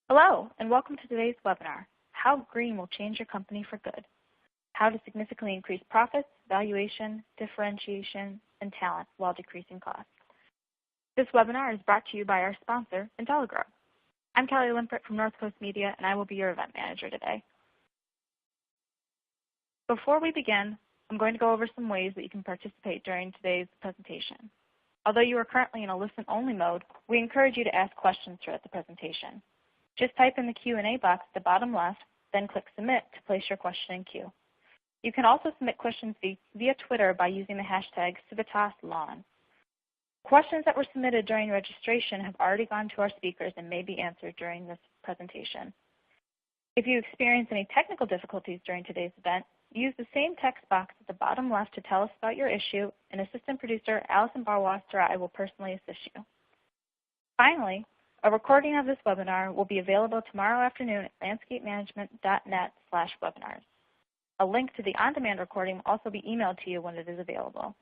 Hello, and welcome to today's webinar, How Green Will Change Your Company for Good. How to significantly increase profits, valuation, differentiation, and talent while decreasing costs. This webinar is brought to you by our sponsor, Intelligrow. I'm Kelly Limpert from North Coast Media, and I will be your event manager today. Before we begin, I'm going to go over some ways that you can participate during today's presentation. Although you are currently in a listen-only mode, we encourage you to ask questions throughout the presentation. Just type in the Q&A box at the bottom left, then click Submit to place your question in queue. You can also submit questions via Twitter by using the hashtag #CivitaSLawn. Questions that were submitted during registration have already gone to our speakers and may be answered during this presentation. If you experience any technical difficulties during today's event, use the same text box at the bottom left to tell us about your issue, and assistant producer Allison Barwasser or I will personally assist you. Finally, a recording of this webinar will be available tomorrow afternoon at landscapemanagement.net/webinars. A link to the on-demand recording will also be emailed to you when it is available.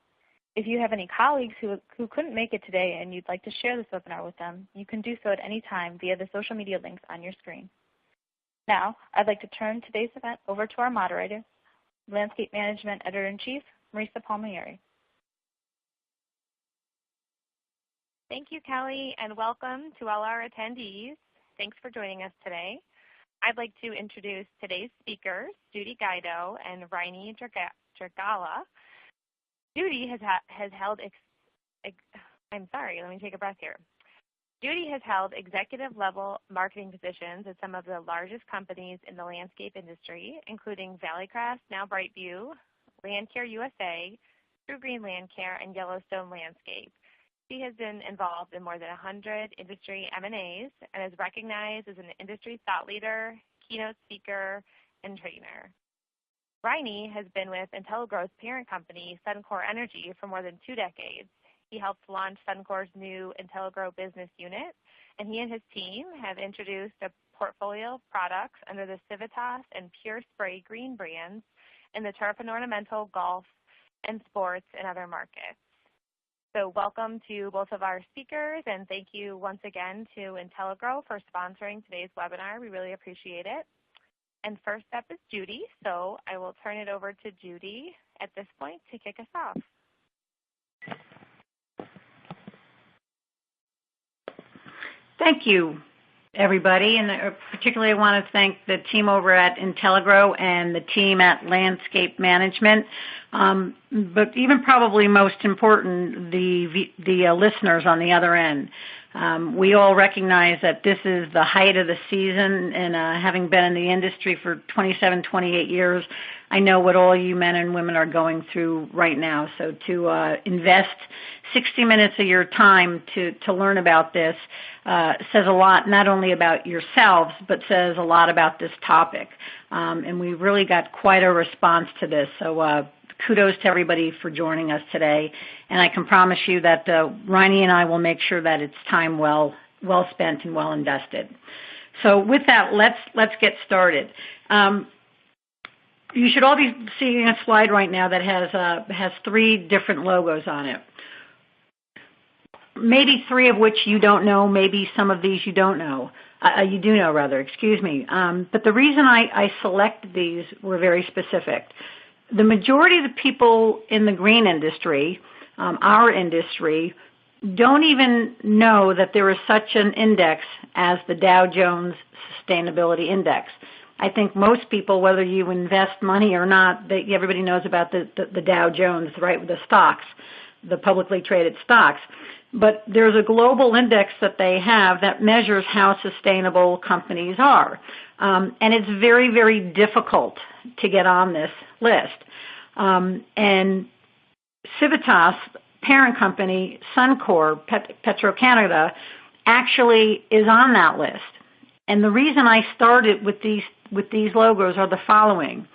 If you have any colleagues who couldn't make it today and you'd like to share this webinar with them, you can do so at any time via the social media links on your screen. Now, I'd like to turn today's event over to our moderator, Landscape Management Editor-in-Chief, Marisa Palmieri. Thank you, Kelly, and welcome to all our attendees. Thanks for joining us today. I'd like to introduce today's speakers, Judy Guido and Rainey Dragala. Judy has held Judy has held executive-level marketing positions at some of the largest companies in the landscape industry, including Valleycrest, now Brightview, Landcare USA, TruGreen Landcare, and Yellowstone Landscape. She has been involved in more than 100 industry M&As and is recognized as an industry thought leader, keynote speaker, and trainer. Rainey has been with Intelligrow's parent company, Suncor Energy, for more than 2 decades. He helped launch Suncor's new Intelligrow business unit, and he and his team have introduced a portfolio of products under the Civitas and Pure Spray green brands in the turf and ornamental, golf, and sports and other markets. So welcome to both of our speakers, and thank you once again to Intelligrow for sponsoring today's webinar. We really appreciate it. And first up is Judy, so I will turn it over to Judy at this point to kick us off. Thank you, everybody, and particularly I want to thank the team over at Intelligrow and the team at Landscape Management, but even probably most important, the listeners on the other end. We all recognize that this is the height of the season, and having been in the industry for 27, 28 years, I know what all you men and women are going through right now. So to invest 60 minutes of your time to learn about this says a lot, not only about yourselves, but says a lot about this topic. And we really got quite a response to this. So kudos to everybody for joining us today. And I can promise you that Rainey and I will make sure that it's time well spent and well invested. So with that, let's get started. You should all be seeing a slide right now that has 3 different logos on it. Maybe 3 of which you don't know, maybe some of these you don't know. You do know, rather, excuse me. But the reason I selected these were very specific. The majority of the people in the green industry, our industry, don't even know that there is such an index as the Dow Jones Sustainability Index. I think most people, whether you invest money or not, everybody knows about the Dow Jones, right, with the stocks, the publicly traded stocks. But there's a global index that they have that measures how sustainable companies are. And it's very, very difficult to get on this list. And Civitas, parent company, Suncor, Petro-Canada, actually is on that list. And the reason I started with these logos are the following.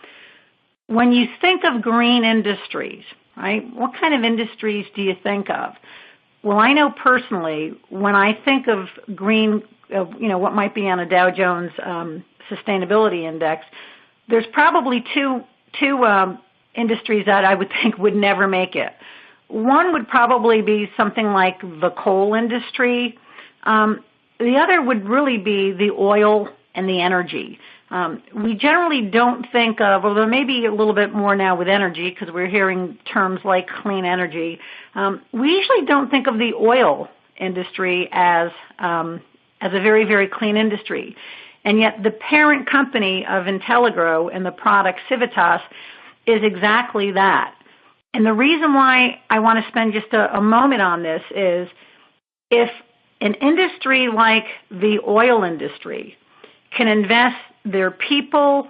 When you think of green industries, right, what kind of industries do you think of? Well, I know personally, when I think of green, what might be on a Dow Jones Sustainability Index, there's probably two industries that I would think would never make it. One would probably be something like the coal industry, the other would really be the oil and the energy. We generally don't think of, although maybe a little bit more now with energy because we're hearing terms like clean energy, we usually don't think of the oil industry as a very, very clean industry. And yet the parent company of Intelligro and the product Civitas is exactly that. And the reason why I want to spend just a moment on this is if an industry like the oil industry can invest their people,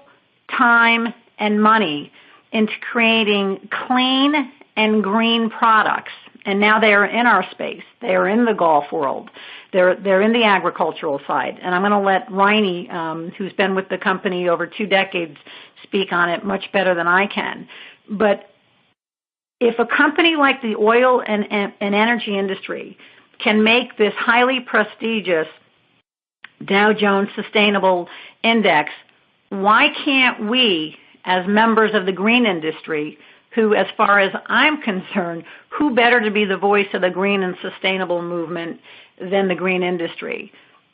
time, and money into creating clean and green products, and now they are in our space. They are in the golf world. They're in the agricultural side. And I'm going to let Riney, who's been with the company over 2 decades, speak on it much better than I can. But if a company like the oil and energy industry can make this highly prestigious Dow Jones Sustainable Index, why can't we, as members of the green industry, who, as far as I'm concerned, who better to be the voice of the green and sustainable movement than the green industry?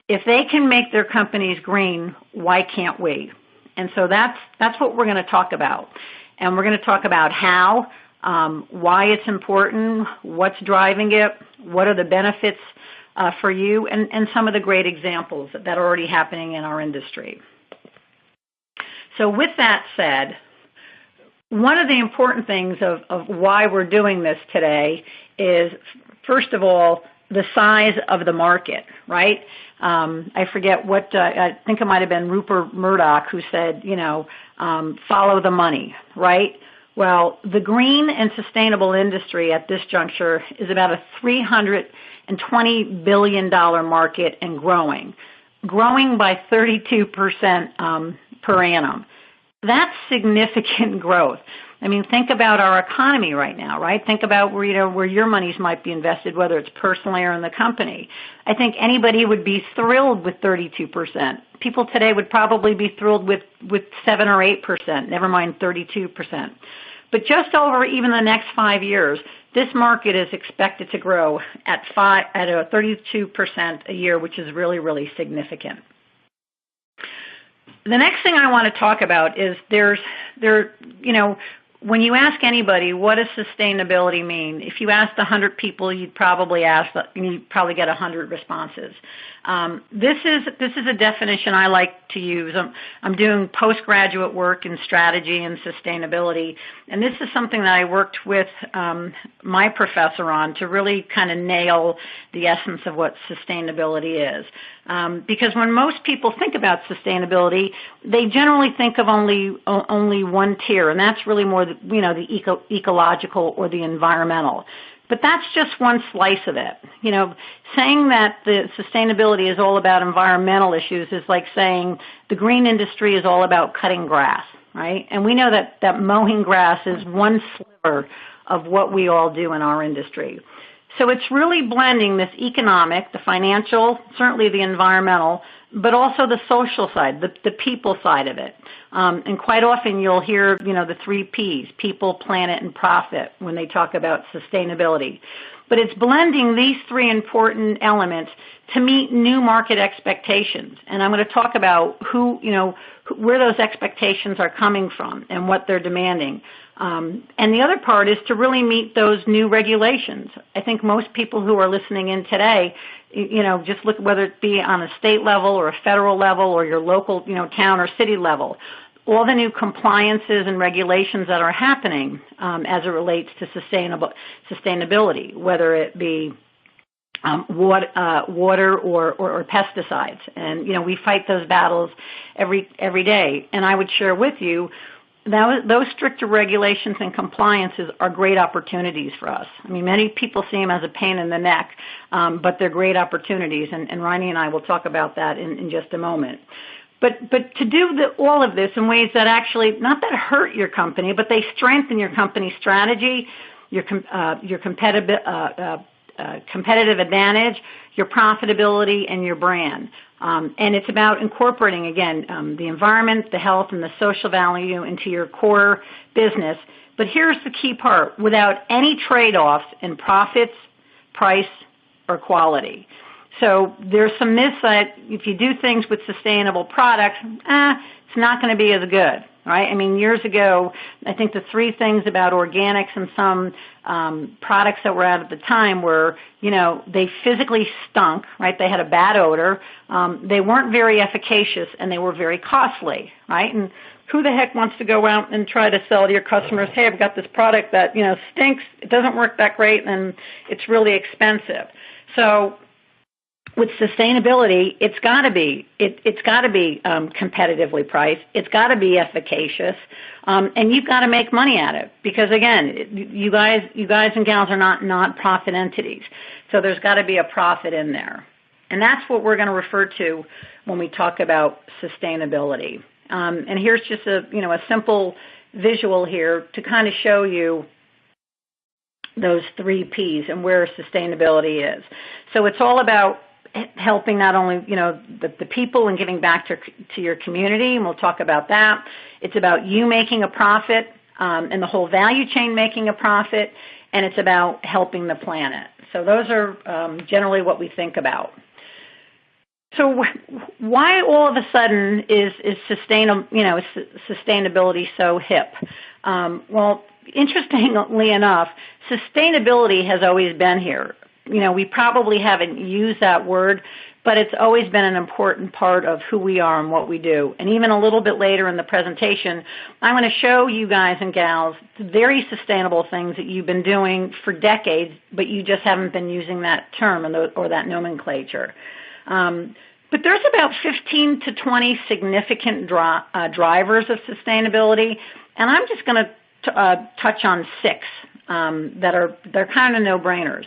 If they can make their companies green, why can't we? And so that's what we're going to talk about. And we're going to talk about how, why it's important, what's driving it, what are the benefits for you, and some of the great examples that are already happening in our industry. So with that said, one of the important things of why we're doing this today is, first of all, the size of the market, right? I forget what, I think it might have been Rupert Murdoch who said, follow the money, right? Well, the green and sustainable industry at this juncture is about a $320 billion market and growing by 32% per annum. That's significant growth. I mean, think about our economy right now, right? Think about where your monies might be invested, whether it's personally or in the company. I think anybody would be thrilled with 32%. People today would probably be thrilled with 7 or 8%, never mind 32%. But just over even the next 5 years, this market is expected to grow at a 32% a year, which is really, really significant. The next thing I want to talk about is when you ask anybody, what does sustainability mean? If you asked 100 people, you'd probably get 100 responses. This is a definition I like to use. I'm doing postgraduate work in strategy and sustainability, and this is something that I worked with my professor on to really kind of nail the essence of what sustainability is. Because when most people think about sustainability, they generally think of only one tier, and that's really more the ecological or the environmental. But that's just one slice of it. Saying that the sustainability is all about environmental issues is like saying the green industry is all about cutting grass, right? And we know that mowing grass is one sliver of what we all do in our industry. So it's really blending this economic, the financial, certainly the environmental, but also the social side, the people side of it. And quite often you'll hear, the 3 Ps, people, planet, and profit, when they talk about sustainability. But it's blending these 3 important elements to meet new market expectations. And I'm going to talk about where those expectations are coming from and what they're demanding. And the other part is to really meet those new regulations. I think most people who are listening in today, just look whether it be on a state level or a federal level or your local, town or city level, all the new compliances and regulations that are happening as it relates to sustainability, whether it be water or pesticides. And, we fight those battles every day. And I would share with you, those stricter regulations and compliances are great opportunities for us. I mean, many people see them as a pain in the neck, but they're great opportunities, and Riney and I will talk about that in just a moment. But to do all of this in ways that actually, not that hurt your company, but they strengthen your company's strategy, your competitive advantage, your profitability, and your brand. And it's about incorporating, again, the environment, the health, and the social value into your core business. But here's the key part, without any trade-offs in profits, price, or quality. So there's some myths that if you do things with sustainable products, it's not going to be as good, right? I mean, years ago, I think the three things about organics and some products that were out at the time were, they physically stunk, right? They had a bad odor. They weren't very efficacious, and they were very costly, right? And who the heck wants to go out and try to sell to your customers, hey, I've got this product that, stinks, it doesn't work that great, and it's really expensive. So with sustainability, it's got to be competitively priced. It's got to be efficacious, and you've got to make money at it because again, you guys and gals are not non-profit entities, so there's got to be a profit in there, and that's what we're going to refer to when we talk about sustainability. And here's just a simple visual here to kind of show you those three P's and where sustainability is. So it's all about helping not only, the people and giving back to your community, and we'll talk about that. It's about you making a profit and the whole value chain making a profit, and it's about helping the planet. So those are generally what we think about. So why all of a sudden is sustainability so hip? Well, interestingly enough, sustainability has always been here. We probably haven't used that word, but it's always been an important part of who we are and what we do. And even a little bit later in the presentation, I'm going to show you guys and gals very sustainable things that you've been doing for decades, but you just haven't been using that term or that nomenclature. But there's about 15 to 20 significant drivers of sustainability, and I'm just going to touch on 6 they're kind of no-brainers.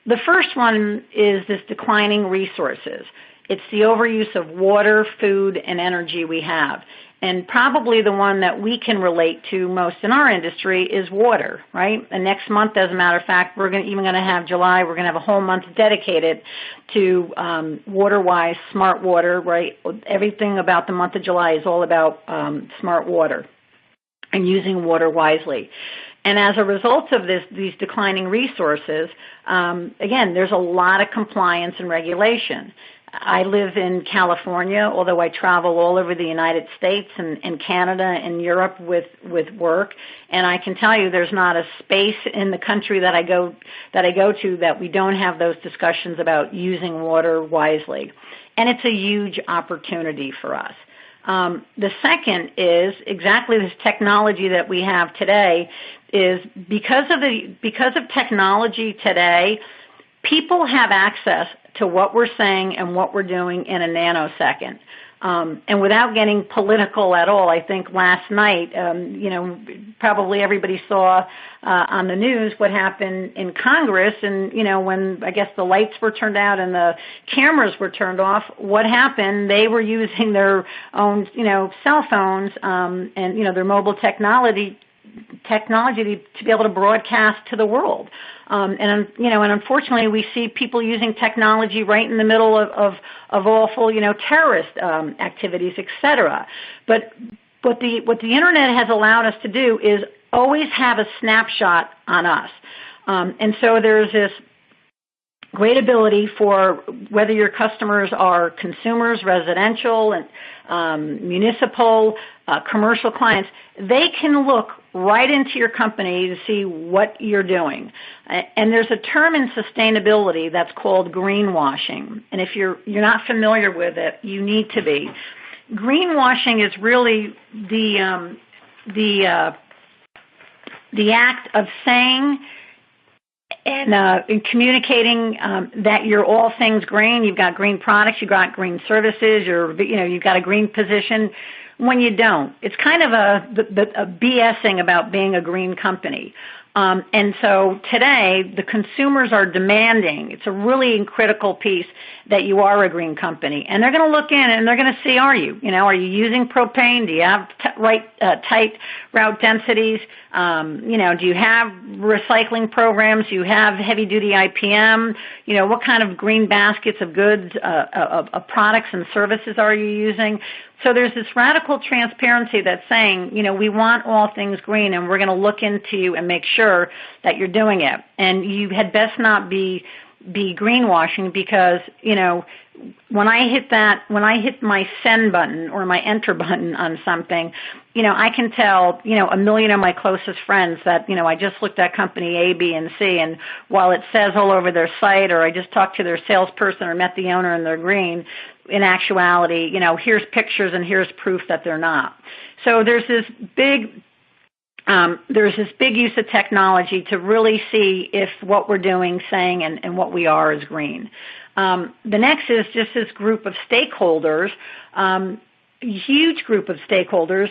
The first one is this declining resources. It's the overuse of water, food, and energy we have. And probably the one that we can relate to most in our industry is water, right? And next month, as a matter of fact, we're even going to have July, we're going to have a whole month dedicated to water-wise, smart water, right? Everything about the month of July is all about smart water and using water wisely. And as a result of these declining resources, again, there's a lot of compliance and regulation. I live in California, although I travel all over the United States and Canada and Europe with work, and I can tell you there's not a space in the country that I go to that we don't have those discussions about using water wisely. And it's a huge opportunity for us. The second is exactly this technology that we have today is because of technology today, people have access to what we're saying and what we're doing in a nanosecond. And without getting political at all, I think last night, probably everybody saw on the news what happened in Congress and, when I guess the lights were turned out and the cameras were turned off, what happened? They were using their own, cell phones and, their mobile technology to be able to broadcast to the world. And unfortunately, we see people using technology right in the middle of awful, terrorist activities, et cetera. But what the Internet has allowed us to do is always have a snapshot on us. And so there's this great ability for whether your customers are consumers, residential, and municipal, commercial clients, they can look right into your company to see what you're doing. And there's a term in sustainability that's called greenwashing. And if you're not familiar with it, you need to be. Greenwashing is really the act of saying and communicating that you're all things green. You've got green products, you've got green services, you've got a green position when you don't. It's kind of a BSing about being a green company. And so today, the consumers are demanding, it's a really critical piece, that you are a green company. And they're going to look in and they're going to see, are you using propane? Do you have tight route densities? Do you have recycling programs? Do you have heavy-duty IPM? What kind of green baskets of goods, of products and services are you using? So there's this radical transparency that's saying, we want all things green, and we're going to look into you and make sure that you're doing it. And you had best not be be greenwashing because, when I hit my send button or my enter button on something, I can tell, a million of my closest friends that, I just looked at company A, B, and C, and while it says all over their site, or I just talked to their salesperson or met the owner and they're green, in actuality, here's pictures and here's proof that they're not. So there's this big use of technology to really see if what we're doing, saying, and what we are is green. The next is just this group of stakeholders, huge group of stakeholders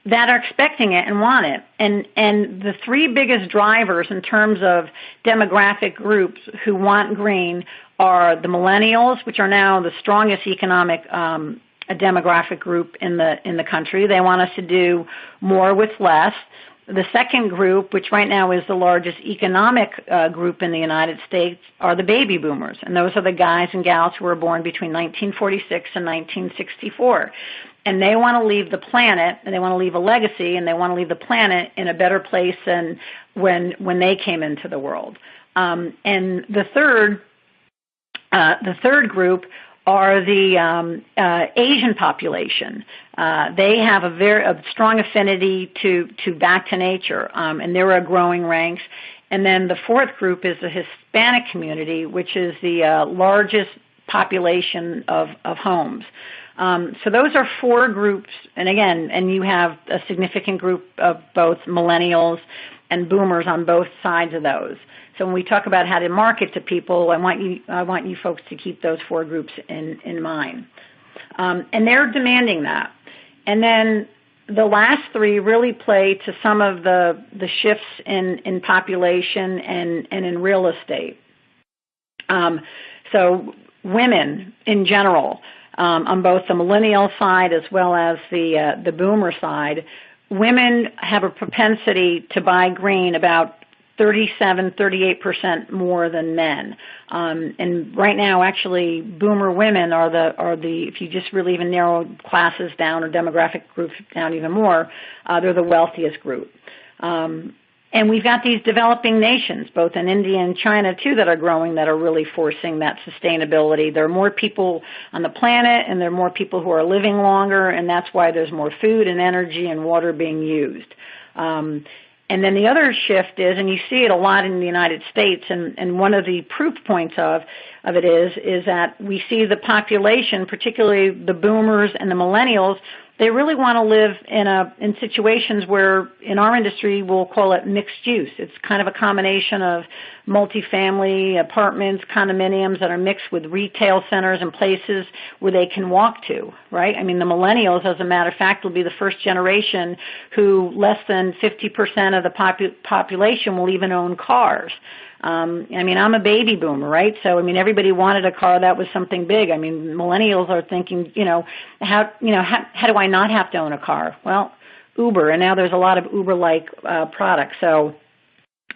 that are expecting it and want it. And the three biggest drivers in terms of demographic groups who want green are the millennials, which are now the strongest economic demographic group in the country. They want us to do more with less. The second group, which right now is the largest economic group in the United States, are the baby boomers. And those are the guys and gals who were born between 1946 and 1964. And they want to leave the planet, and they want to leave a legacy, and they want to leave the planet in a better place than when they came into the world. And the third group are the Asian population. They have a strong affinity to back to nature, and they're a growing ranks. And then the fourth group is the Hispanic community, which is the largest population of homes. So those are four groups, and again, you have a significant group of both millennials and boomers on both sides of those. So when we talk about how to market to people, I want you folks to keep those four groups in mind. And they're demanding that. And then the last three really play to some of the shifts in population and in real estate. So women in general, on both the millennial side as well as the boomer side, women have a propensity to buy green about 38% more than men. And right now, actually, boomer women are the if you just really even narrow classes down or demographic groups down even more, they're the wealthiest group. And we've got these developing nations, both in India and China, too, that are growing, that are really forcing that sustainability. There are more people on the planet, and there are more people who are living longer, and that's why there's more food and energy and water being used. And then the other shift is, and you see it a lot in the United States, and one of the proof points of it is that we see the population, particularly the boomers and the millennials, they really want to live in situations where, in our industry, we'll call it mixed use. It's kind of a combination of multifamily apartments, condominiums that are mixed with retail centers and places where they can walk to, right? I mean, the millennials, as a matter of fact, will be the first generation who less than 50% of the population will even own cars. I mean, I'm a baby boomer, right? So, I mean, everybody wanted a car that was something big. I mean, millennials are thinking, how do I not have to own a car? Well, Uber, and now there's a lot of Uber-like products. So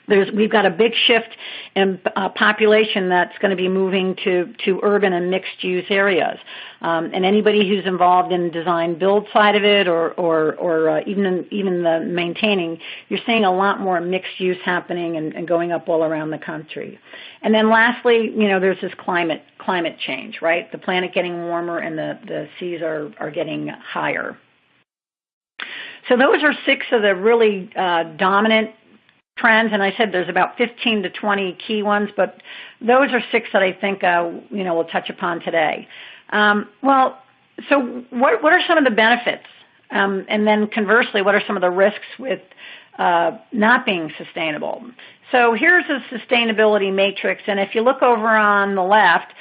we've got a big shift in population that's going to be moving to urban and mixed-use areas. And anybody who's involved in the design-build side of it or even the maintaining, you're seeing a lot more mixed use happening and going up all around the country. And then lastly, there's this climate change, right? The planet getting warmer and the seas are getting higher. So those are 6 of the really dominant trends, and I said there's about 15 to 20 key ones, but those are 6 that I think we'll touch upon today. So what are some of the benefits? And then conversely, what are some of the risks with not being sustainable? So here's a sustainability matrix, and if you look over on the left,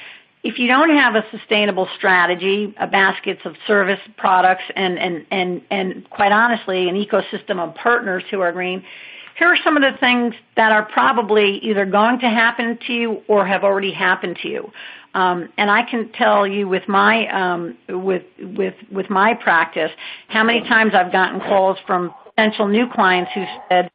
if you don't have a sustainable strategy, baskets of service products, and quite honestly, an ecosystem of partners who are green, here are some of the things that are probably either going to happen to you or have already happened to you. And I can tell you with my with my practice how many times I've gotten calls from potential new clients who said,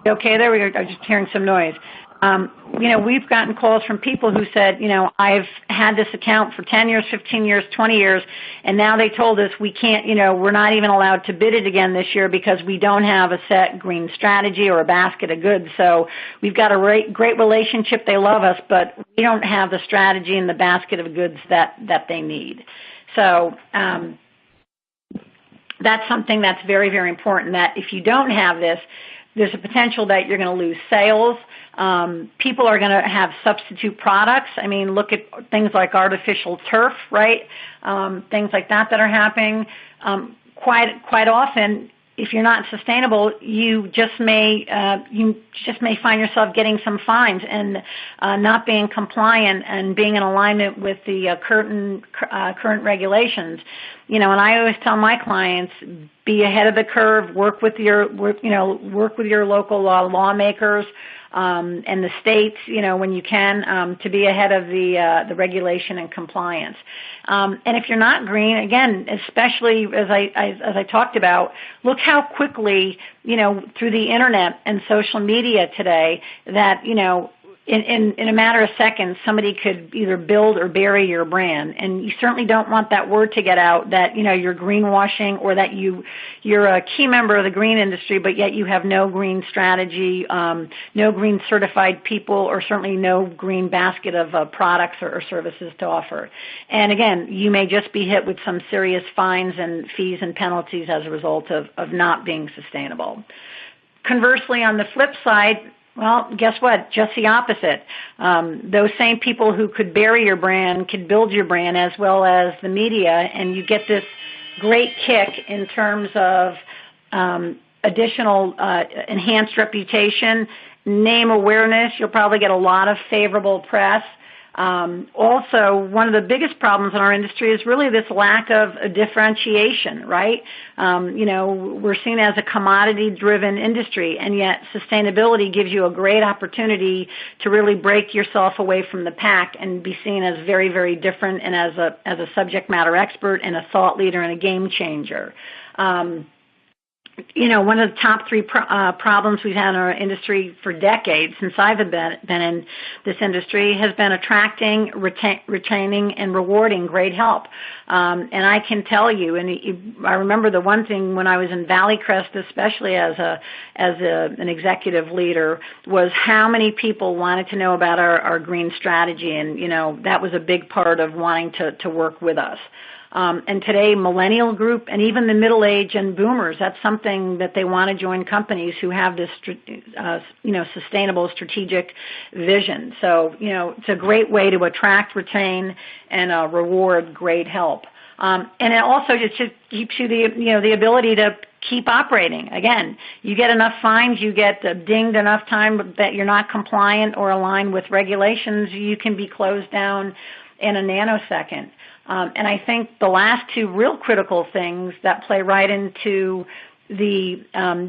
"Okay, there we go. I'm just hearing some noise." We've gotten calls from people who said, I've had this account for 10 years, 15 years, 20 years, and now they told us we can't, we're not even allowed to bid it again this year because we don't have a set green strategy or a basket of goods. So we've got a great relationship. They love us, but we don't have the strategy and the basket of goods that they need. So that's something that's very, very important, that if you don't have this, there's a potential that you're going to lose sales. People are going to have substitute products. I mean, look at things like artificial turf, right? Things like that are happening. Quite often, if you're not sustainable, you just may find yourself getting some fines and not being compliant and being in alignment with the current regulations. And I always tell my clients, be ahead of the curve, work with your local lawmakers and the states, when you can, to be ahead of the regulation and compliance. And if you're not green, again, especially as I talked about, look how quickly, through the internet and social media today that, in a matter of seconds, somebody could either build or bury your brand. And you certainly don't want that word to get out that, you're greenwashing or that you're a key member of the green industry, but yet you have no green strategy, no green certified people, or certainly no green basket of products or services to offer. And again, you may just be hit with some serious fines and fees and penalties as a result of not being sustainable. Conversely, on the flip side, well, guess what? Just the opposite. Those same people who could bury your brand could build your brand, as well as the media, and you get this great kick in terms of additional enhanced reputation, name awareness. You'll probably get a lot of favorable press. Also, one of the biggest problems in our industry is really this lack of differentiation, right? We're seen as a commodity-driven industry, and yet sustainability gives you a great opportunity to really break yourself away from the pack and be seen as very, very different and as a subject matter expert and a thought leader and a game changer. One of the top three problems we've had in our industry for decades, since I've been in this industry, has been attracting, retaining, and rewarding great help. And I can tell you, and I remember the one thing when I was in Valley Crest, especially as an executive leader, was how many people wanted to know about our green strategy, and that was a big part of wanting to work with us. And today, millennial group and even the middle age and boomers, that's something that they want to join companies who have this, sustainable strategic vision. So, it's a great way to attract, retain, and reward great help. And it also just keeps you the ability to keep operating. Again, you get enough fines, you get dinged enough time that you're not compliant or aligned with regulations, you can be closed down in a nanosecond. And I think the last two real critical things that play right into the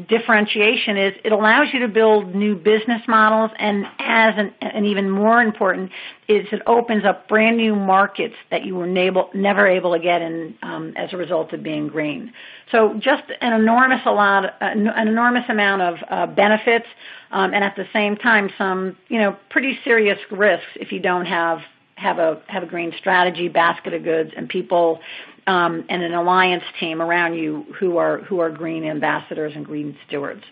differentiation is it allows you to build new business models, and and even more important is it opens up brand new markets that you were never able to get in as a result of being green. So just an enormous amount of benefits, and at the same time some pretty serious risks if you don't have a green strategy, basket of goods, and people and an alliance team around you who are green ambassadors and green stewards.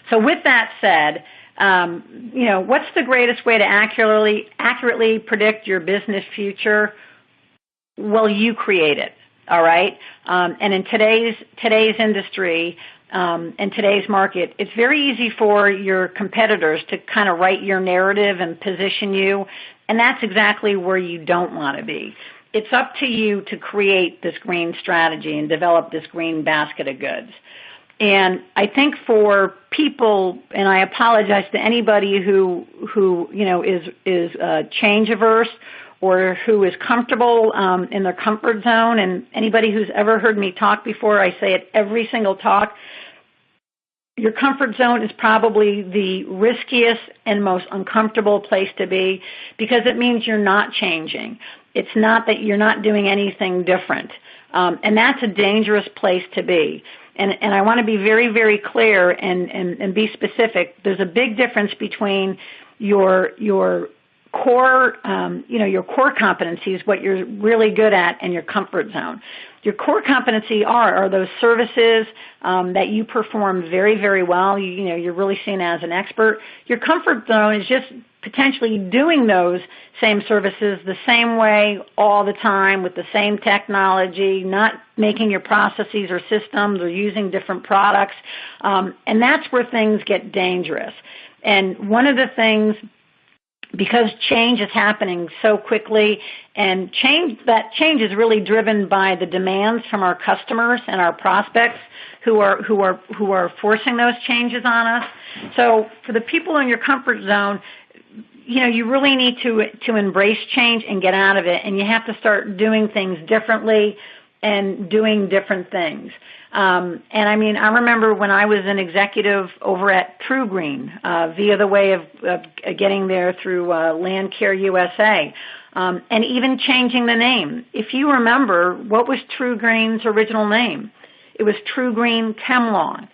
So with that said, what's the greatest way to accurately predict your business future? Well, you create it. All right, and in today's industry. In today's market, it's very easy for your competitors to kind of write your narrative and position you, and that's exactly where you don't want to be. It's up to you to create this green strategy and develop this green basket of goods. And I think for people, and I apologize to anybody who is change averse or who is comfortable in their comfort zone, and anybody who's ever heard me talk before, I say it every single talk, your comfort zone is probably the riskiest and most uncomfortable place to be because it means you're not changing. It's not that you're not doing anything different. And that's a dangerous place to be. and I want to be very, very clear and be specific. There's a big difference between your core, your core competencies, what you're really good at, and your comfort zone. Your core competency are those services that you perform very, very well. You're really seen as an expert. Your comfort zone is just potentially doing those same services the same way all the time with the same technology, not making your processes or systems or using different products. And that's where things get dangerous. And one of the things, because change is happening so quickly, and that change is really driven by the demands from our customers and our prospects who are forcing those changes on us. So for the people in your comfort zone, you really need to embrace change and get out of it, and you have to start doing things differently and doing different things. And I remember when I was an executive over at TruGreen, via the way of getting there through Landcare USA, and even changing the name. If you remember, what was TruGreen's original name? It was TruGreen ChemLawn.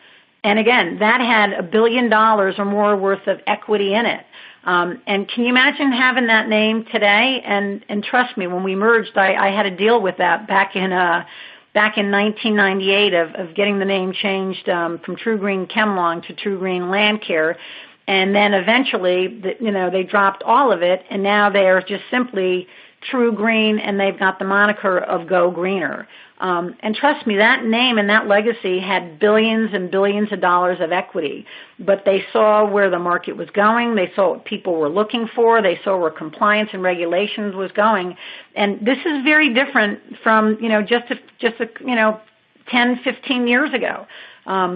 And again, that had $1 billion or more worth of equity in it. And can you imagine having that name today? And trust me, when we merged, I had to deal with that back in 1998 of getting the name changed from TruGreen ChemLawn to TruGreen Landcare. And then eventually, they dropped all of it, and now they are just simply TruGreen, and they've got the moniker of Go Greener. And trust me, that name and that legacy had billions and billions of dollars of equity. But they saw where the market was going. They saw what people were looking for. They saw where compliance and regulations was going. And this is very different from, just 10, 15 years ago.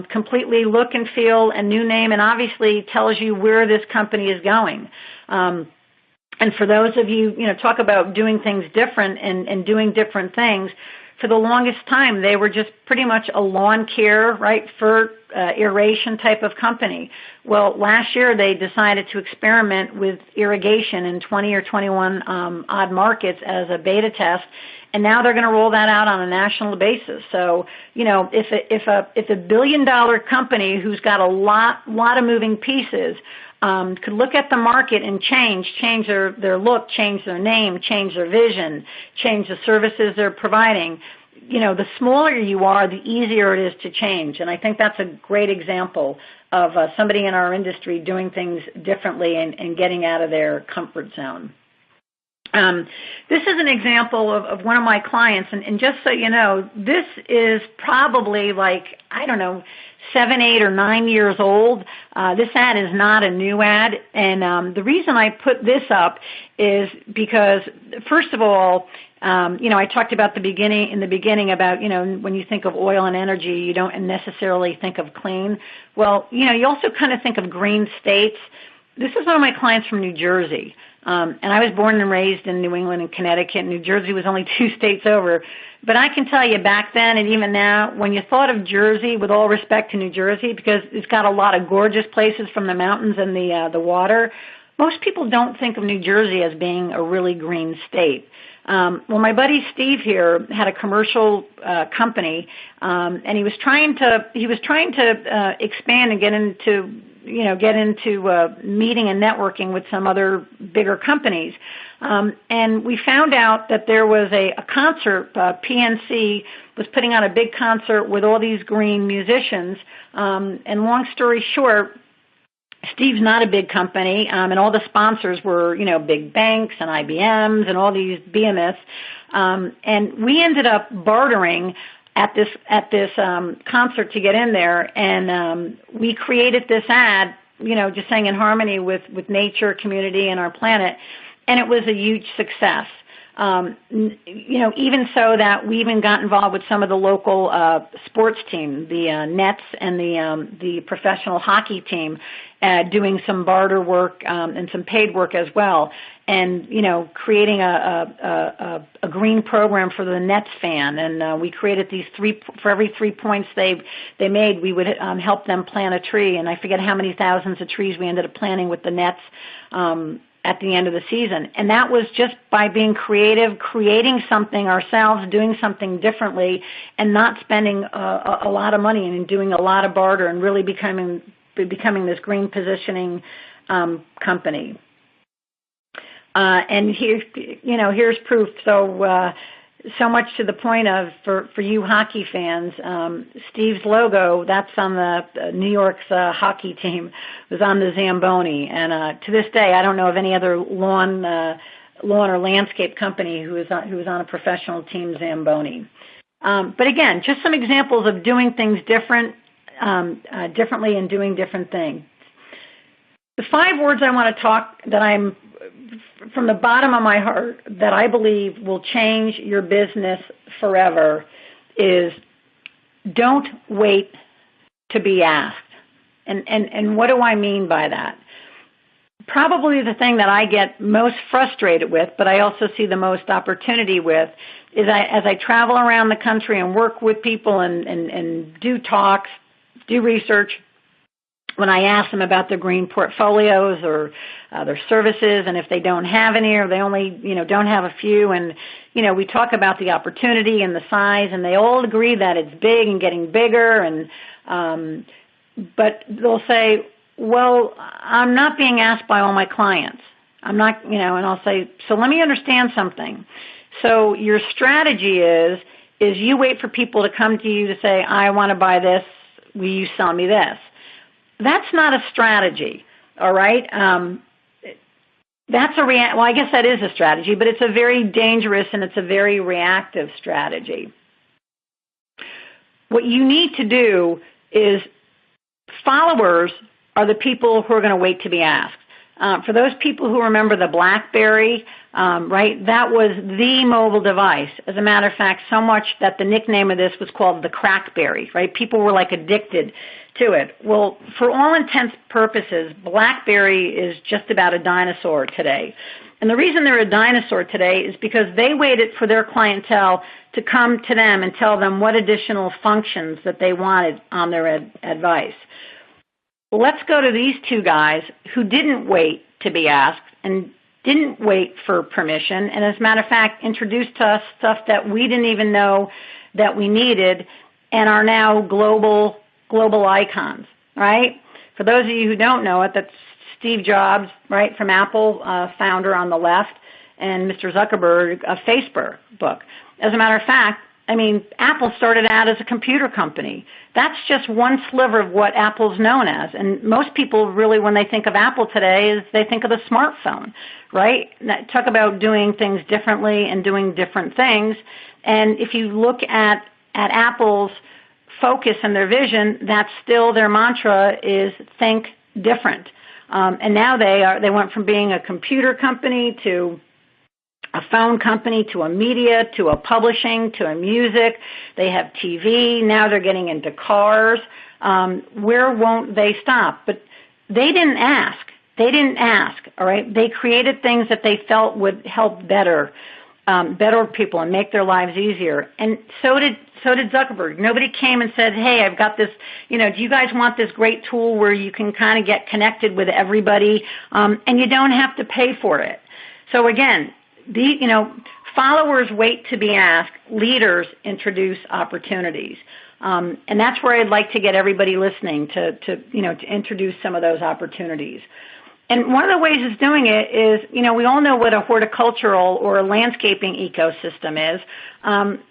Completely look and feel a new name, and obviously tells you where this company is going. And for those of you, talk about doing things different and doing different things, for the longest time, they were just pretty much a lawn care, right, for aeration type of company. Well, last year they decided to experiment with irrigation in 20 or 21 odd markets as a beta test, and now they're going to roll that out on a national basis. So, if a $1 billion company who's got a lot of moving pieces could look at the market and change their look, change their name, change their vision, change the services they're providing, the smaller you are, the easier it is to change. And I think that's a great example of somebody in our industry doing things differently and getting out of their comfort zone. This is an example of one of my clients, and just so you know, this is probably 7, 8, or 9 years old. This ad is not a new ad, and the reason I put this up is because, first of all, I talked about in the beginning about, when you think of oil and energy, you don't necessarily think of clean. Well, you also kind of think of green states. This is one of my clients from New Jersey. And I was born and raised in New England and Connecticut. New Jersey was only 2 states over. But I can tell you back then and even now, when you thought of Jersey, with all respect to New Jersey, because it's got a lot of gorgeous places from the mountains and the water, most people don't think of New Jersey as being a really green state. Well, my buddy Steve here had a commercial company, and he was trying to expand and get into meeting and networking with some other bigger companies. And we found out that there was a concert, PNC was putting on a big concert with all these green musicians. And long story short, Steve's not a big company, and all the sponsors were, big banks and IBMs and all these behemoths. And we ended up bartering at this concert to get in there, and we created this ad, just saying in harmony with nature, community, and our planet, and it was a huge success. Even so that we even got involved with some of the local sports team, the Nets and the professional hockey team, doing some barter work and some paid work as well, and creating a green program for the Nets fan. And we created these for every 3 points they made, we would help them plant a tree. And I forget how many thousands of trees we ended up planting with the Nets. at the end of the season. And that was just by being creative, creating something ourselves, doing something differently, and not spending a lot of money and doing a lot of barter and really becoming this green positioning company. And here, here's proof. So much to the point of, for you hockey fans, Steve's logo, that's on the New York's hockey team, was on the Zamboni. And to this day, I don't know of any other lawn or landscape company who is on a professional team Zamboni. But again, just some examples of doing things differently and doing different things. The 5 words I want to talk that I'm from the bottom of my heart that I believe will change your business forever is don't wait to be asked. And what do I mean by that? Probably the thing that I get most frustrated with, but I also see the most opportunity with, is as I travel around the country and work with people and do talks, do research, when I ask them about their green portfolios or their services, and if they don't have any or they only, don't have a few, and, we talk about the opportunity and the size, and they all agree that it's big and getting bigger, and but they'll say, well, I'm not being asked by all my clients. I'm not, and I'll say, so let me understand something. So your strategy is you wait for people to come to you to say, I want to buy this, will you sell me this? That's not a strategy, all right? That's well, I guess that is a strategy, but it's a very dangerous and it's a very reactive strategy. What you need to do is followers are the people who are going to wait to be asked. For those people who remember the BlackBerry, right, that was the mobile device. As a matter of fact, so much that the nickname of this was called the Crackberry, right? People were like addicted to it. Well, for all intents and purposes, BlackBerry is just about a dinosaur today. And the reason they're a dinosaur today is because they waited for their clientele to come to them and tell them what additional functions that they wanted on their advice. Well, let's go to these 2 guys who didn't wait to be asked and didn't wait for permission, and as a matter of fact, introduced to us stuff that we didn't even know that we needed and are now global icons, right? For those of you who don't know it, that's Steve Jobs, right, from Apple, founder on the left, and Mr. Zuckerberg of Facebook. As a matter of fact, Apple started out as a computer company. That's just one sliver of what Apple's known as. And most people really, when they think of Apple today, is they think of the smartphone, right? Talk about doing things differently and doing different things. And if you look at Apple's focus and their vision, that's still their mantra is think different. And now they went from being a computer company to a phone company to a media to a publishing to a music. They have TV. Now they're getting into cars. Where won't they stop? But they didn't ask. All right. They created things that they felt would help better people and make their lives easier. And so did Zuckerberg. Nobody came and said, hey, I've got this, do you guys want this great tool where you can kind of get connected with everybody and you don't have to pay for it? So again, followers wait to be asked, leaders introduce opportunities. And that's where I'd like to get everybody listening to introduce some of those opportunities. And one of the ways it's doing it is, we all know what a horticultural or a landscaping ecosystem is,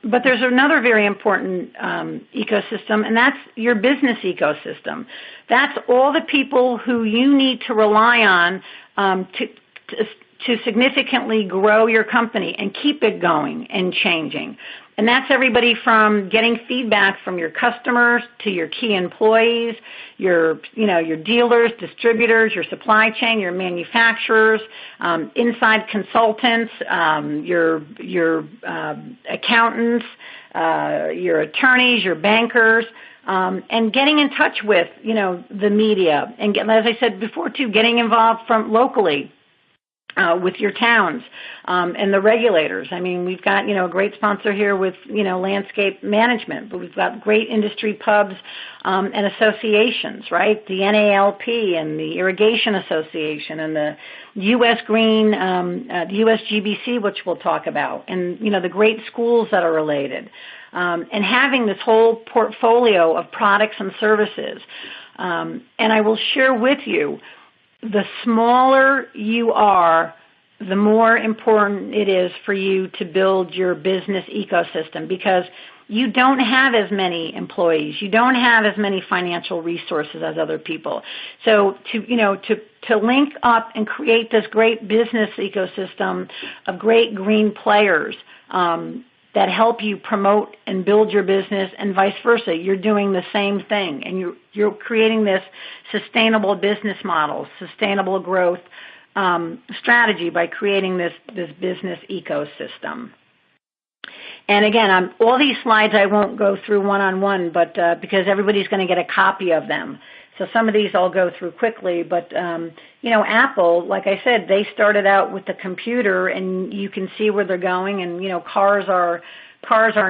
but there's another very important ecosystem, and that's your business ecosystem. That's all the people who you need to rely on to significantly grow your company and keep it going and changing. And that's everybody from getting feedback from your customers to your key employees, your dealers, distributors, your supply chain, your manufacturers, inside consultants, your accountants, your attorneys, your bankers, and getting in touch with, the media. And as I said before, too, getting involved from locally. with your towns and the regulators. I mean, we've got, a great sponsor here with, landscape management, but we've got great industry pubs and associations, right? The NALP and the Irrigation Association and the U.S. Green, the USGBC, which we'll talk about, and, the great schools that are related, and having this whole portfolio of products and services. And I will share with you, the smaller you are, the more important it is for you to build your business ecosystem, because you don't have as many employees. You don't have as many financial resources as other people. So to link up and create this great business ecosystem of great green players that help you promote and build your business, and vice versa. You're doing the same thing, and you're creating this sustainable business model, sustainable growth strategy by creating this business ecosystem. And again, all these slides I won't go through one-on-one, but because everybody's going to get a copy of them. So some of these I'll go through quickly, but Apple, like I said, they started out with the computer, and you can see where they're going, and cars are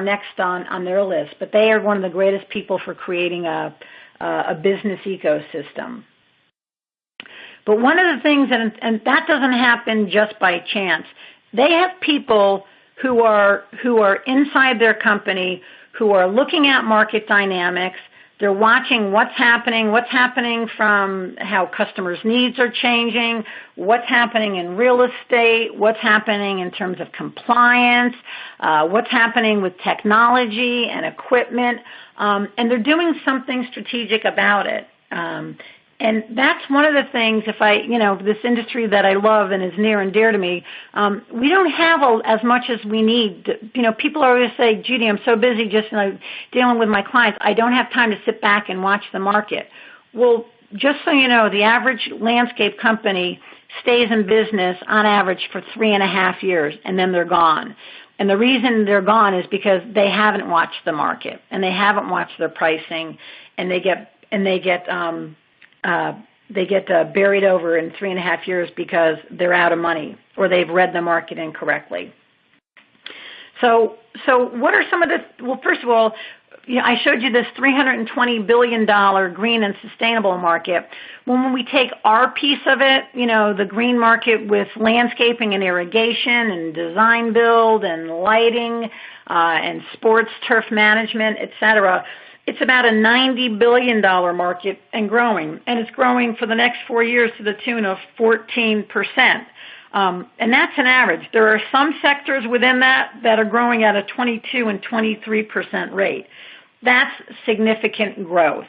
next on their list, but they are one of the greatest people for creating a business ecosystem. But one of the things, and that doesn't happen just by chance, they have people who are inside their company, who are looking at market dynamics. They're watching what's happening from how customers' needs are changing, what's happening in real estate, what's happening in terms of compliance, what's happening with technology and equipment, and they're doing something strategic about it. And that's one of the things, this industry that I love and is near and dear to me, we don't have as much as we need. People always say, Judy, I'm so busy just dealing with my clients, I don't have time to sit back and watch the market. Well, just so you know, the average landscape company stays in business on average for 3.5 years, and then they're gone. And the reason they're gone is because they haven't watched the market, and they haven't watched their pricing, and they get buried over in 3.5 years because they're out of money or they've read the market incorrectly. So what are some of the, well, first of all, I showed you this $320 billion green and sustainable market. When we take our piece of it, the green market with landscaping and irrigation and design build and lighting and sports turf management, et cetera, it's about a $90 billion market and growing. And it's growing for the next 4 years to the tune of 14%. And that's an average. There are some sectors within that are growing at a 22 and 23% rate. That's significant growth.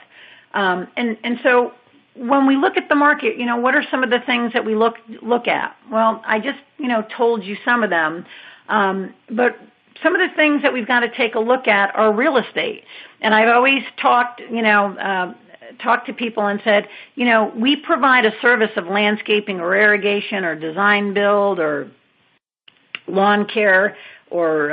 And so when we look at the market, what are some of the things that we look at? Well, I just, told you some of them. But some of the things that we've got to take a look at are real estate. And I've always talked to people and said, we provide a service of landscaping or irrigation or design build or lawn care or,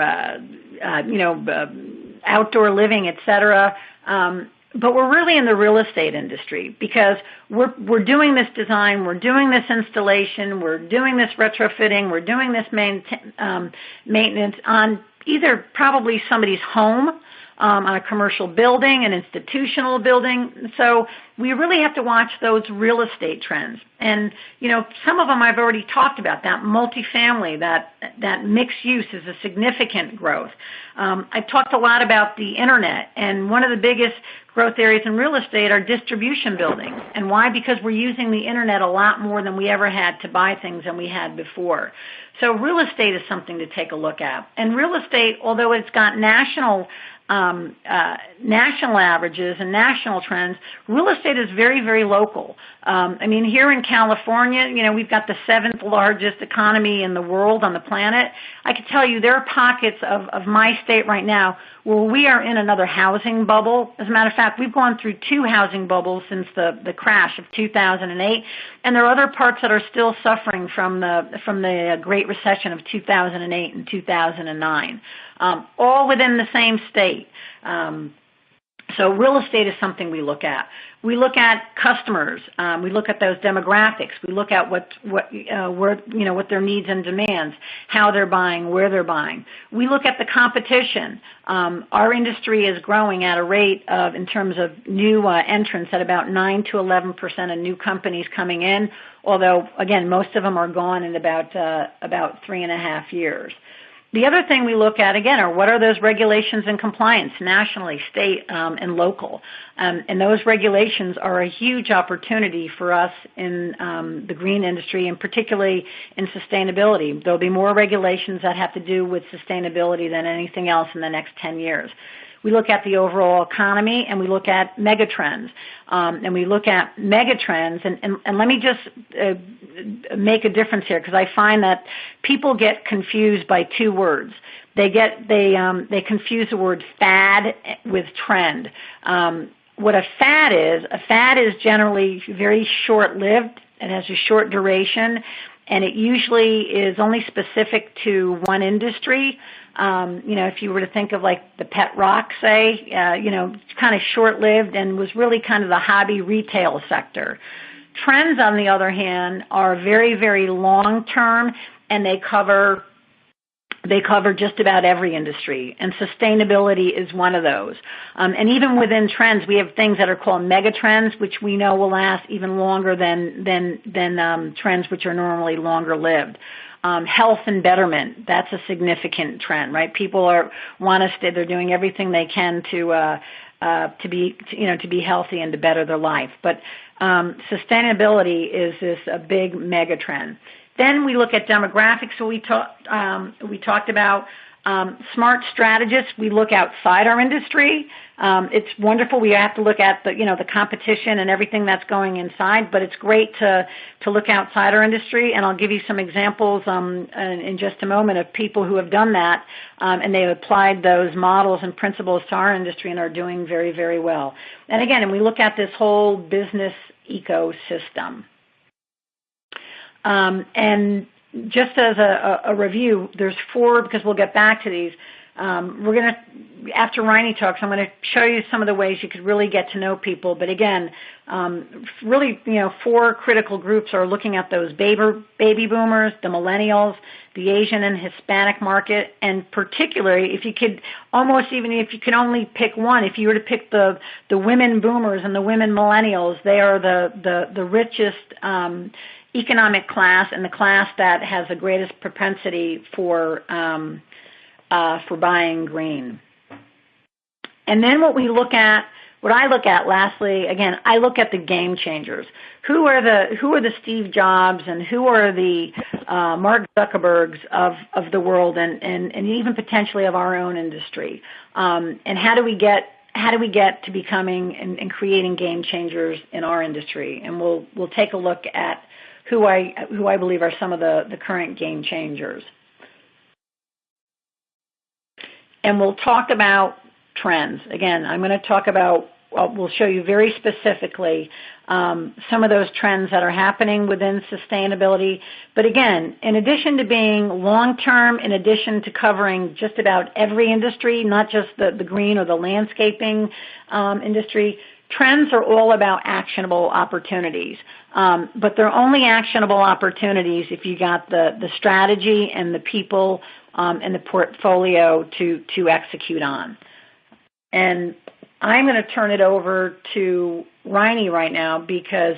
outdoor living, et cetera. But we're really in the real estate industry because we're doing this design, we're doing this installation, we're doing this retrofitting, we're doing this maintenance on either probably somebody's home, on a commercial building, an institutional building. So we really have to watch those real estate trends. And, some of them I've already talked about. That multifamily, that mixed use is a significant growth. I've talked a lot about the Internet, and one of the biggest growth areas in real estate are distribution buildings. And why? Because we're using the Internet a lot more than we ever had to buy things than we had before. So real estate is something to take a look at. And real estate, although it's got national averages and national trends, real estate is very, very local. Here in California, we've got the 7th largest economy in the world on the planet. I can tell you there are pockets of my state right now where we are in another housing bubble. As a matter of fact, we've gone through 2 housing bubbles since the crash of 2008, and there are other parts that are still suffering from the Great Recession of 2008 and 2009, all within the same state. So real estate is something we look at. We look at customers. We look at those demographics. We look at what their needs and demands, how they're buying, where they're buying. We look at the competition. Our industry is growing at a rate of, in terms of new entrants, at about 9 to 11% of new companies coming in. Although again, most of them are gone in about 3.5 years. The other thing we look at, again, are what are those regulations and compliance nationally, state, and local. And those regulations are a huge opportunity for us in the green industry, and particularly in sustainability. There'll be more regulations that have to do with sustainability than anything else in the next 10 years. We look at the overall economy, and we look at megatrends. And we look at megatrends, and let me just make a difference here, because I find that people get confused by two words. They confuse the word fad with trend. What a fad is generally very short-lived. It has a short duration, and it usually is only specific to one industry. If you were to think of like the pet rock, say, kind of short-lived and was really kind of the hobby retail sector. Trends, on the other hand, are very, very long-term, and they cover just about every industry, and sustainability is one of those. And even within trends, we have things that are called megatrends, which we know will last even longer than trends which are normally longer-lived. Health and betterment, that's a significant trend, right? People want to stay, they're doing everything they can to be healthy and to better their life. But sustainability is a big mega trend. Then we look at demographics. So we talked about smart strategists. We look outside our industry. It's wonderful. We have to look at the competition and everything that's going inside, but it's great to look outside our industry. And I'll give you some examples in just a moment of people who have done that, and they've applied those models and principles to our industry and are doing very, very well. And again, we look at this whole business ecosystem. And just as a review, there's 4, because we'll get back to these. We're going to, after Riney talks, I'm going to show you some of the ways you could really get to know people. But again, really, 4 critical groups are looking at those baby boomers, the millennials, the Asian and Hispanic market, and particularly, if you could only pick one, if you were to pick the women boomers and the women millennials, they are the richest economic class, and the class that has the greatest propensity for buying green. And then what I look at lastly, again, I look at the game changers. Who are the Steve Jobs and who are the Mark Zuckerbergs of the world, and even potentially of our own industry? And how do we get to becoming and creating game changers in our industry? And we'll take a look at who I believe are some of the current game changers. And we'll talk about trends. Again, I'm going to talk about, we'll show you very specifically some of those trends that are happening within sustainability. But again, in addition to being long-term, in addition to covering just about every industry, not just the green or the landscaping industry, trends are all about actionable opportunities. But they're only actionable opportunities if you got the strategy and the people and the portfolio to execute on. And I'm going to turn it over to Riney right now, because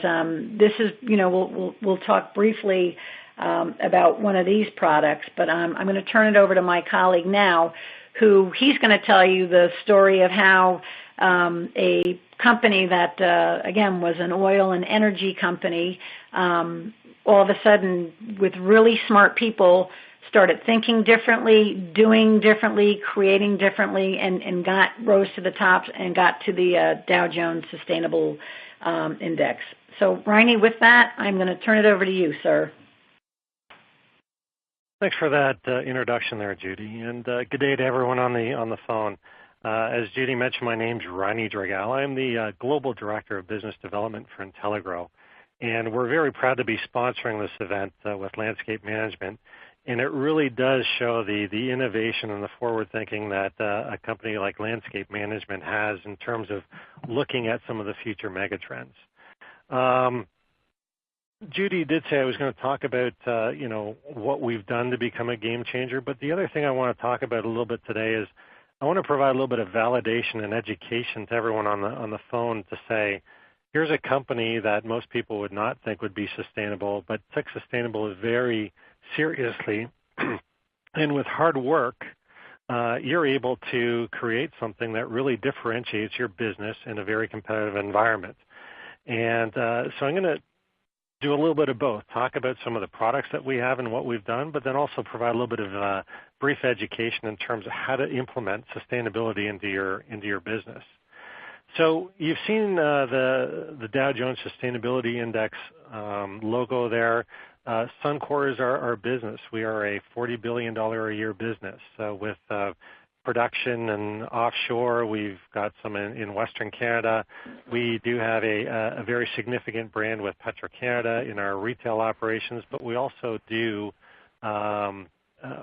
this is, we'll talk briefly about one of these products, but I'm going to turn it over to my colleague now, who he's going to tell you the story of how a company that, again, was an oil and energy company, all of a sudden, with really smart people, started thinking differently, doing differently, creating differently, and rose to the top and got to the Dow Jones Sustainable Index. So, Riney, with that, I'm going to turn it over to you, sir. Thanks for that introduction there, Judy, and good day to everyone on the phone. As Judy mentioned, my name's Riney Dragal. I'm the Global Director of Business Development for Intelligro. And we're very proud to be sponsoring this event with Landscape Management. And it really does show the innovation and the forward thinking that a company like Landscape Management has in terms of looking at some of the future megatrends. Judy did say I was going to talk about what we've done to become a game changer, but the other thing I want to talk about a little bit today is I want to provide a little bit of validation and education to everyone on the phone to say, here's a company that most people would not think would be sustainable, but took sustainable very seriously, and with hard work, you're able to create something that really differentiates your business in a very competitive environment. And so I'm going to do a little bit of both, talk about some of the products that we have and what we've done, but then also provide a little bit of brief education in terms of how to implement sustainability into your business. So you've seen the Dow Jones Sustainability Index logo there. Suncor is our business. We are a $40 billion a year business with production and offshore. We've got some in Western Canada. We do have a very significant brand with Petro-Canada in our retail operations, but we also do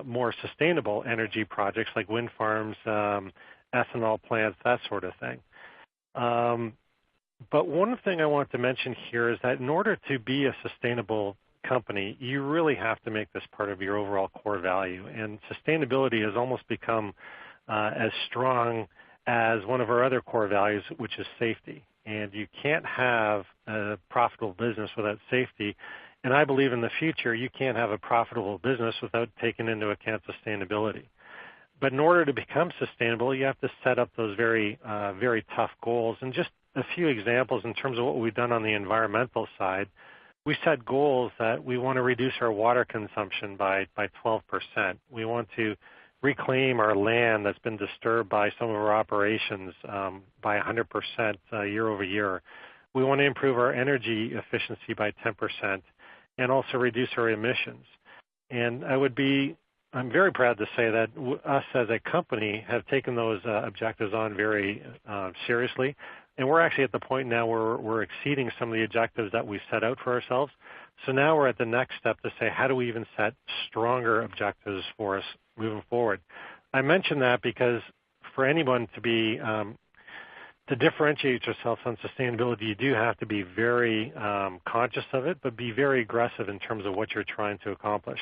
more sustainable energy projects like wind farms, ethanol plants, that sort of thing. But one thing I want to mention here is that in order to be a sustainable company, you really have to make this part of your overall core value. And sustainability has almost become as strong as one of our other core values, which is safety. And you can't have a profitable business without safety. And I believe in the future, you can't have a profitable business without taking into account sustainability. But in order to become sustainable, you have to set up those very tough goals. And just a few examples in terms of what we've done on the environmental side. We set goals that we want to reduce our water consumption by 12%. We want to reclaim our land that's been disturbed by some of our operations by 100% year over year. We want to improve our energy efficiency by 10% and also reduce our emissions. And I'm very proud to say that us as a company have taken those objectives on very seriously. And we're actually at the point now where we're exceeding some of the objectives that we set out for ourselves. So now we're at the next step to say, how do we even set stronger objectives for us moving forward? I mention that because for anyone to differentiate yourself on sustainability, you do have to be very conscious of it, but be very aggressive in terms of what you're trying to accomplish.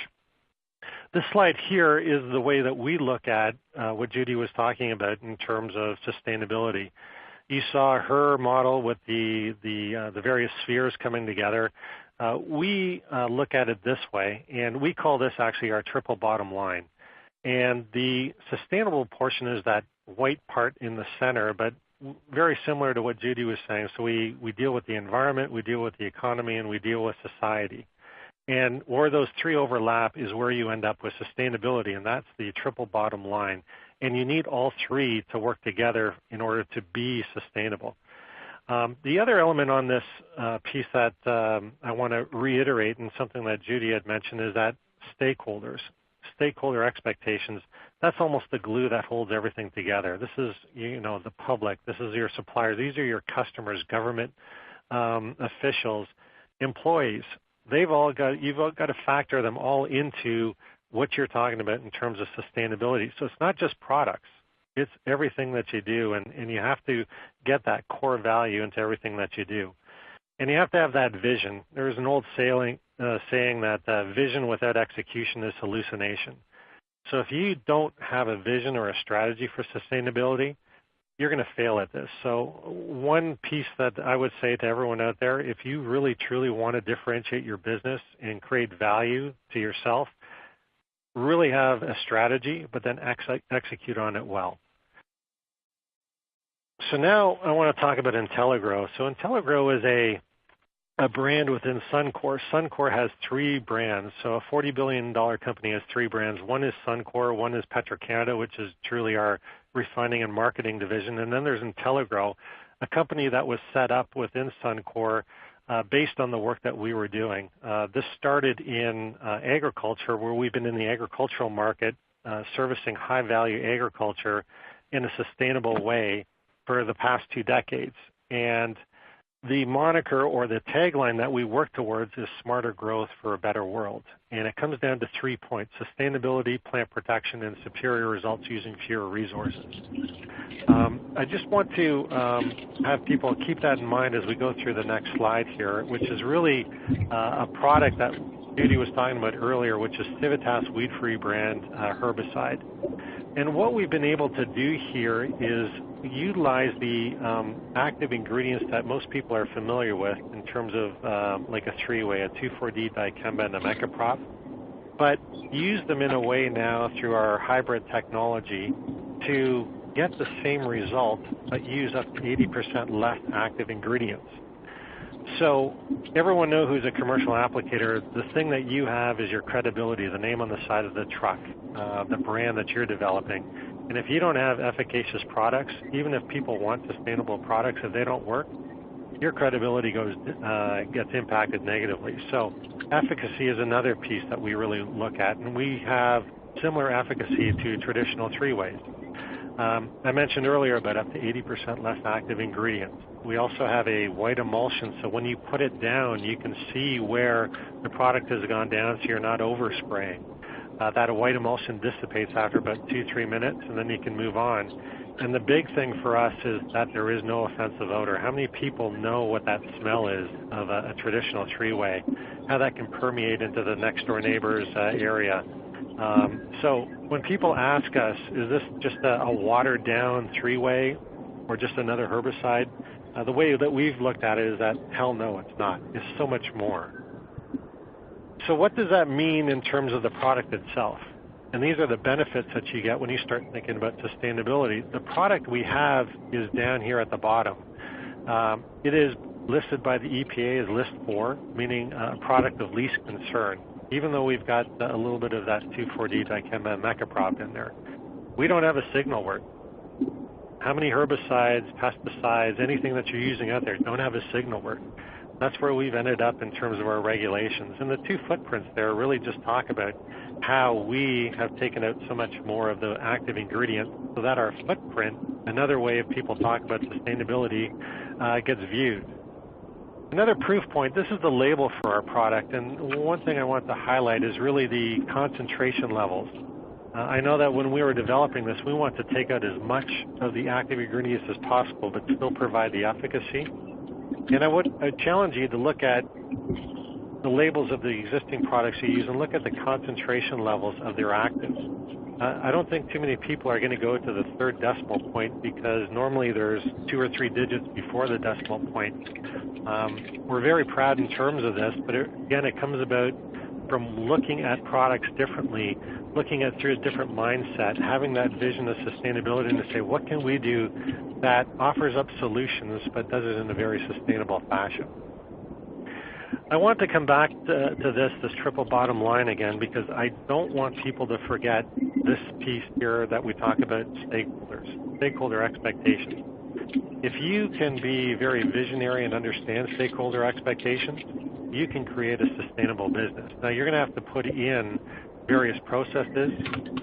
This slide here is the way that we look at what Judy was talking about in terms of sustainability. You saw her model with the various spheres coming together. We look at it this way, and we call this actually our triple bottom line. And the sustainable portion is that white part in the center, but very similar to what Judy was saying. So we deal with the environment, we deal with the economy, and we deal with society. And where those three overlap is where you end up with sustainability, and that's the triple bottom line. And you need all three to work together in order to be sustainable. The other element on this piece that I want to reiterate, and something that Judy had mentioned, is that stakeholder expectations, that's almost the glue that holds everything together. This is, the public, this is your suppliers, these are your customers, government officials, employees. You've all got to factor them all into what you're talking about in terms of sustainability. So it's not just products. It's everything that you do, and you have to get that core value into everything that you do. And you have to have that vision. There's an old saying that vision without execution is hallucination. So if you don't have a vision or a strategy for sustainability, you're going to fail at this. So one piece that I would say to everyone out there, if you really truly want to differentiate your business and create value to yourself, really have a strategy, but then execute on it well. So now I want to talk about Intelligro. So Intelligro is a brand within Suncor. Suncor has three brands. So a $40 billion company has three brands. One is Suncor, one is Petro-Canada, which is truly our refining and marketing division. And then there's Intelligro, a company that was set up within Suncor based on the work that we were doing. This started in agriculture, where we've been in the agricultural market servicing high-value agriculture in a sustainable way for the past 2 decades. And the moniker or the tagline that we work towards is smarter growth for a better world. And it comes down to 3 points: sustainability, plant protection, and superior results using fewer resources. I just want to have people keep that in mind as we go through the next slide here, which is really a product that Judy was talking about earlier, which is Civitas Weed-Free brand herbicide. And what we've been able to do here is utilize the active ingredients that most people are familiar with in terms of like a three-way, a 2,4-D dicamba and a mecaprop, but use them in a way now through our hybrid technology to get the same result but use up to 80% less active ingredients. So everyone knows who's a commercial applicator. The thing that you have is your credibility, the name on the side of the truck, the brand that you're developing. And if you don't have efficacious products, even if people want sustainable products, if they don't work, your credibility gets impacted negatively. So efficacy is another piece that we really look at, and we have similar efficacy to traditional three-ways. I mentioned earlier about up to 80% less active ingredients. We also have a white emulsion, so when you put it down, you can see where the product has gone down, so you're not overspraying. That white emulsion dissipates after about 2-3 minutes, and then you can move on. And the big thing for us is that there is no offensive odor. How many people know what that smell is of a traditional three-way, how that can permeate into the next-door neighbor's area? So when people ask us, is this just a watered-down three-way or just another herbicide, the way that we've looked at it is that, hell no, it's not. It's so much more. So what does that mean in terms of the product itself? And these are the benefits that you get when you start thinking about sustainability. The product we have is down here at the bottom. It is listed by the EPA as List 4, meaning a product of least concern, even though we've got a little bit of that 2,4-D dicamba and mecaprop in there. We don't have a signal word. How many herbicides, pesticides, anything that you're using out there don't have a signal word? That's where we've ended up in terms of our regulations. And the two footprints there really just talk about how we have taken out so much more of the active ingredient so that our footprint, another way of people talk about sustainability, gets viewed. Another proof point, this is the label for our product, and one thing I want to highlight is really the concentration levels. I know that when we were developing this, we want to take out as much of the active ingredients as possible but still provide the efficacy. And I challenge you to look at the labels of the existing products you use and look at the concentration levels of their actives. I don't think too many people are going to go to the third decimal point because normally there's 2 or 3 digits before the decimal point. We're very proud in terms of this, but again, it comes about from looking at products differently, looking at through a different mindset, having that vision of sustainability and to say, what can we do that offers up solutions but does it in a very sustainable fashion? I want to come back to this triple bottom line again because I don't want people to forget this piece here that we talk about stakeholder expectations. If you can be very visionary and understand stakeholder expectations, you can create a sustainable business. Now, you're going to have to put in various processes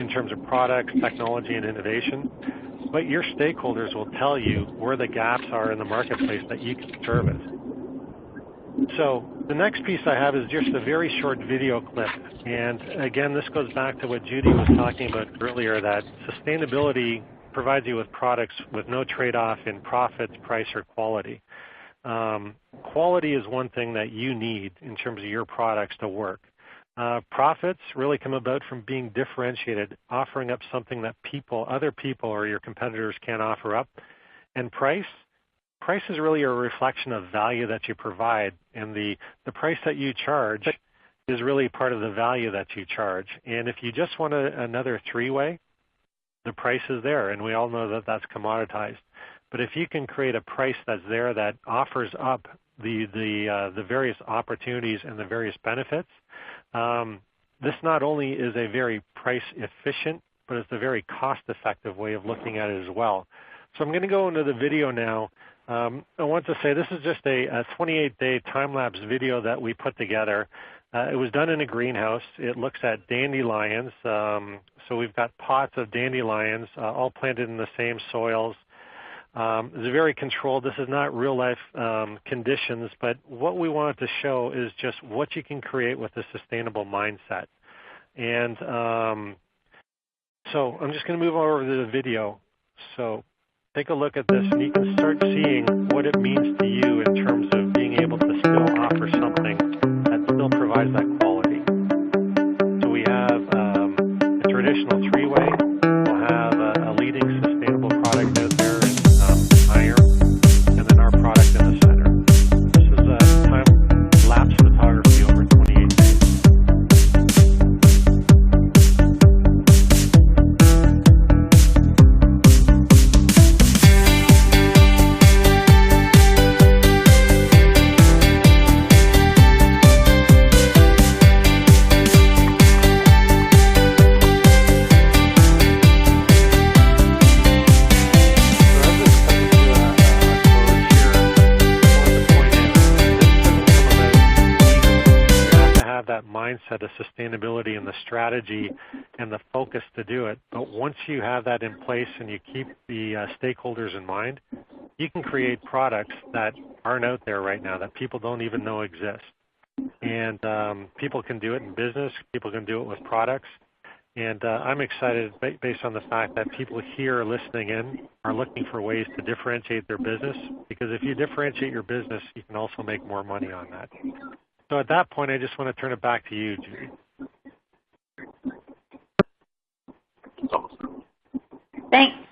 in terms of products, technology, and innovation, but your stakeholders will tell you where the gaps are in the marketplace that you can service. So the next piece I have is just a very short video clip. And again, this goes back to what Judy was talking about earlier, that sustainability provides you with products with no trade-off in profits, price, or quality. Quality is one thing that you need in terms of your products to work. Profits really come about from being differentiated, offering up something that other people or your competitors can't offer up. And price is really a reflection of value that you provide, and the price that you charge is really part of the value that you charge. And if you just want another three-way, the price is there, and we all know that that's commoditized. But if you can create a price that's there that offers up the various opportunities and the various benefits, this not only is a very price efficient, but it's a very cost-effective way of looking at it as well. So I'm going to go into the video now. I want to say this is just a 28-day time-lapse video that we put together. It was done in a greenhouse. It looks at dandelions. So we've got pots of dandelions all planted in the same soils. It's very controlled. This is not real life conditions, but what we wanted to show is just what you can create with a sustainable mindset. And so I'm just going to move over to the video. So take a look at this, and you can start seeing what it means to you in terms of being able to still offer something that still provides that quality. So we have a traditional three-way. We'll have a leading sustainable product out there in iron, and then our product in the center. This is a time-lapse photography over 28 days. That mindset of sustainability and the strategy and the focus to do it. But once you have that in place and you keep the stakeholders in mind, you can create products that aren't out there right now, that people don't even know exist. And people can do it in business, people can do it with products. And I'm excited based on the fact that people here listening in are looking for ways to differentiate their business, because if you differentiate your business, you can also make more money on that. So at that point, I just want to turn it back to you, Judy.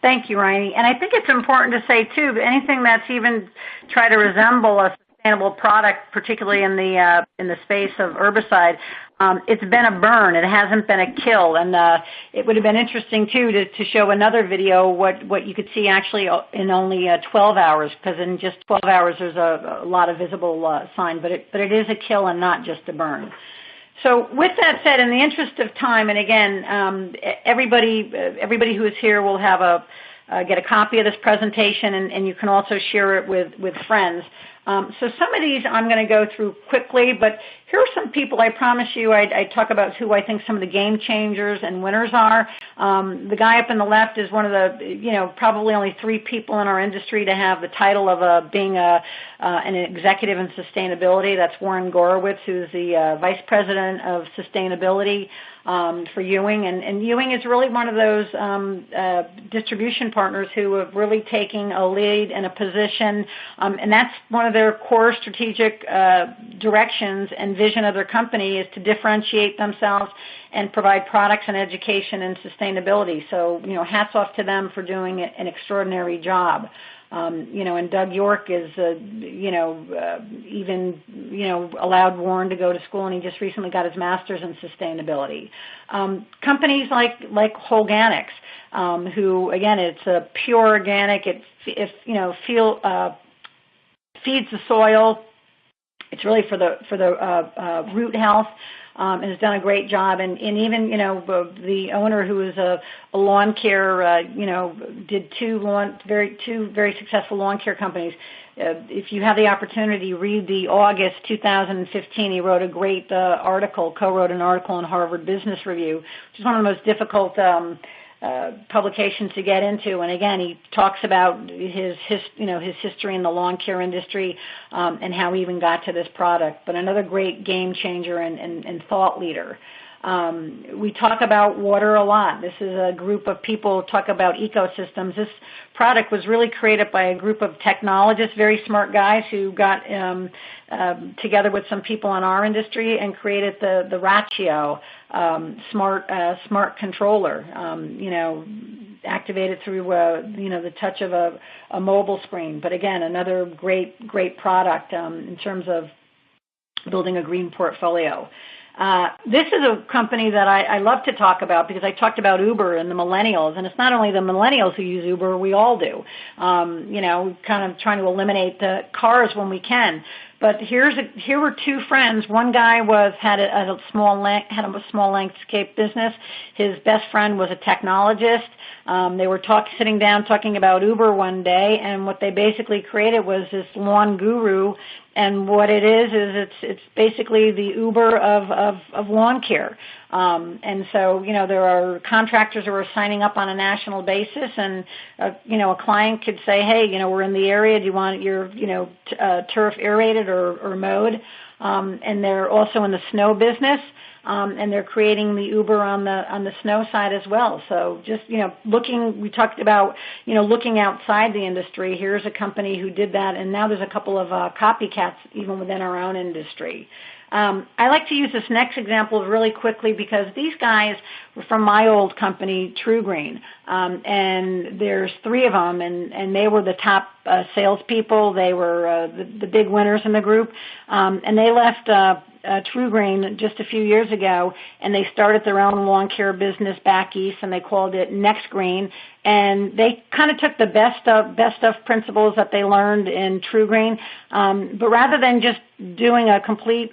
Thank you, Rainey. And I think it's important to say, too, that anything that's even try to resemble a sustainable product, particularly in the space of herbicide, it's been a burn. It hasn't been a kill. And it would have been interesting, too, to show another video what you could see actually in only 12 hours, because in just 12 hours there's a lot of visible sign. But it is a kill and not just a burn. So with that said, in the interest of time, and again, everybody who is here will have get a copy of this presentation, and you can also share it with friends. So some of these I'm going to go through quickly, but here are some people I promise you I talk about who I think some of the game changers and winners are. The guy up in the left is one of the, probably only 3 people in our industry to have the title of being an executive in sustainability. That's Warren Gorowitz, who's the Vice President of Sustainability for Ewing. And Ewing is really one of those distribution partners who have really taken a lead and a position, and that's one of their core strategic directions and vision of their company is to differentiate themselves and provide products and education and sustainability. So, hats off to them for doing an extraordinary job. And Doug York is, allowed Warren to go to school, and he just recently got his master's in sustainability. Companies like Holganics, who, again, it's a pure organic. It feeds the soil. It's really for the root health. And has done a great job, and even the owner, who is a lawn care, did two very successful lawn care companies. If you have the opportunity, read the August 2015. He wrote a great co-wrote an article in Harvard Business Review, which is one of the most difficult publications to get into. And again, he talks about his history in the lawn care industry and how he even got to this product. But another great game changer and thought leader. We talk about water a lot. This is a group of people talk about ecosystems. This product was really created by a group of technologists, very smart guys who got together with some people in our industry and created the Ratio smart controller. Activated through the touch of a mobile screen. But again, another great product in terms of building a green portfolio. This is a company that I love to talk about because I talked about Uber and the millennials, and it's not only the millennials who use Uber, we all do. Kind of trying to eliminate the cars when we can. But here were 2 friends. One guy had a small landscape business. His best friend was a technologist. They were sitting down talking about Uber one day, and what they basically created was this lawn guru And what it is it's basically the Uber of lawn care. And so, there are contractors who are signing up on a national basis, and, a client could say, hey, we're in the area. Do you want your, turf aerated or mowed? And they're also in the snow business. And they're creating the Uber on the snow side as well. So just, we talked about, looking outside the industry. Here's a company who did that, and now there's a couple of copycats even within our own industry. I like to use this next example really quickly because these guys were from my old company, TruGreen, and there's 3 of them, and they were the top salespeople. They were the big winners in the group, and they left TruGreen just a few years ago, and they started their own lawn care business back east, and they called it Next Green. And they kind of took the best of principles that they learned in TruGreen, but rather than just doing a complete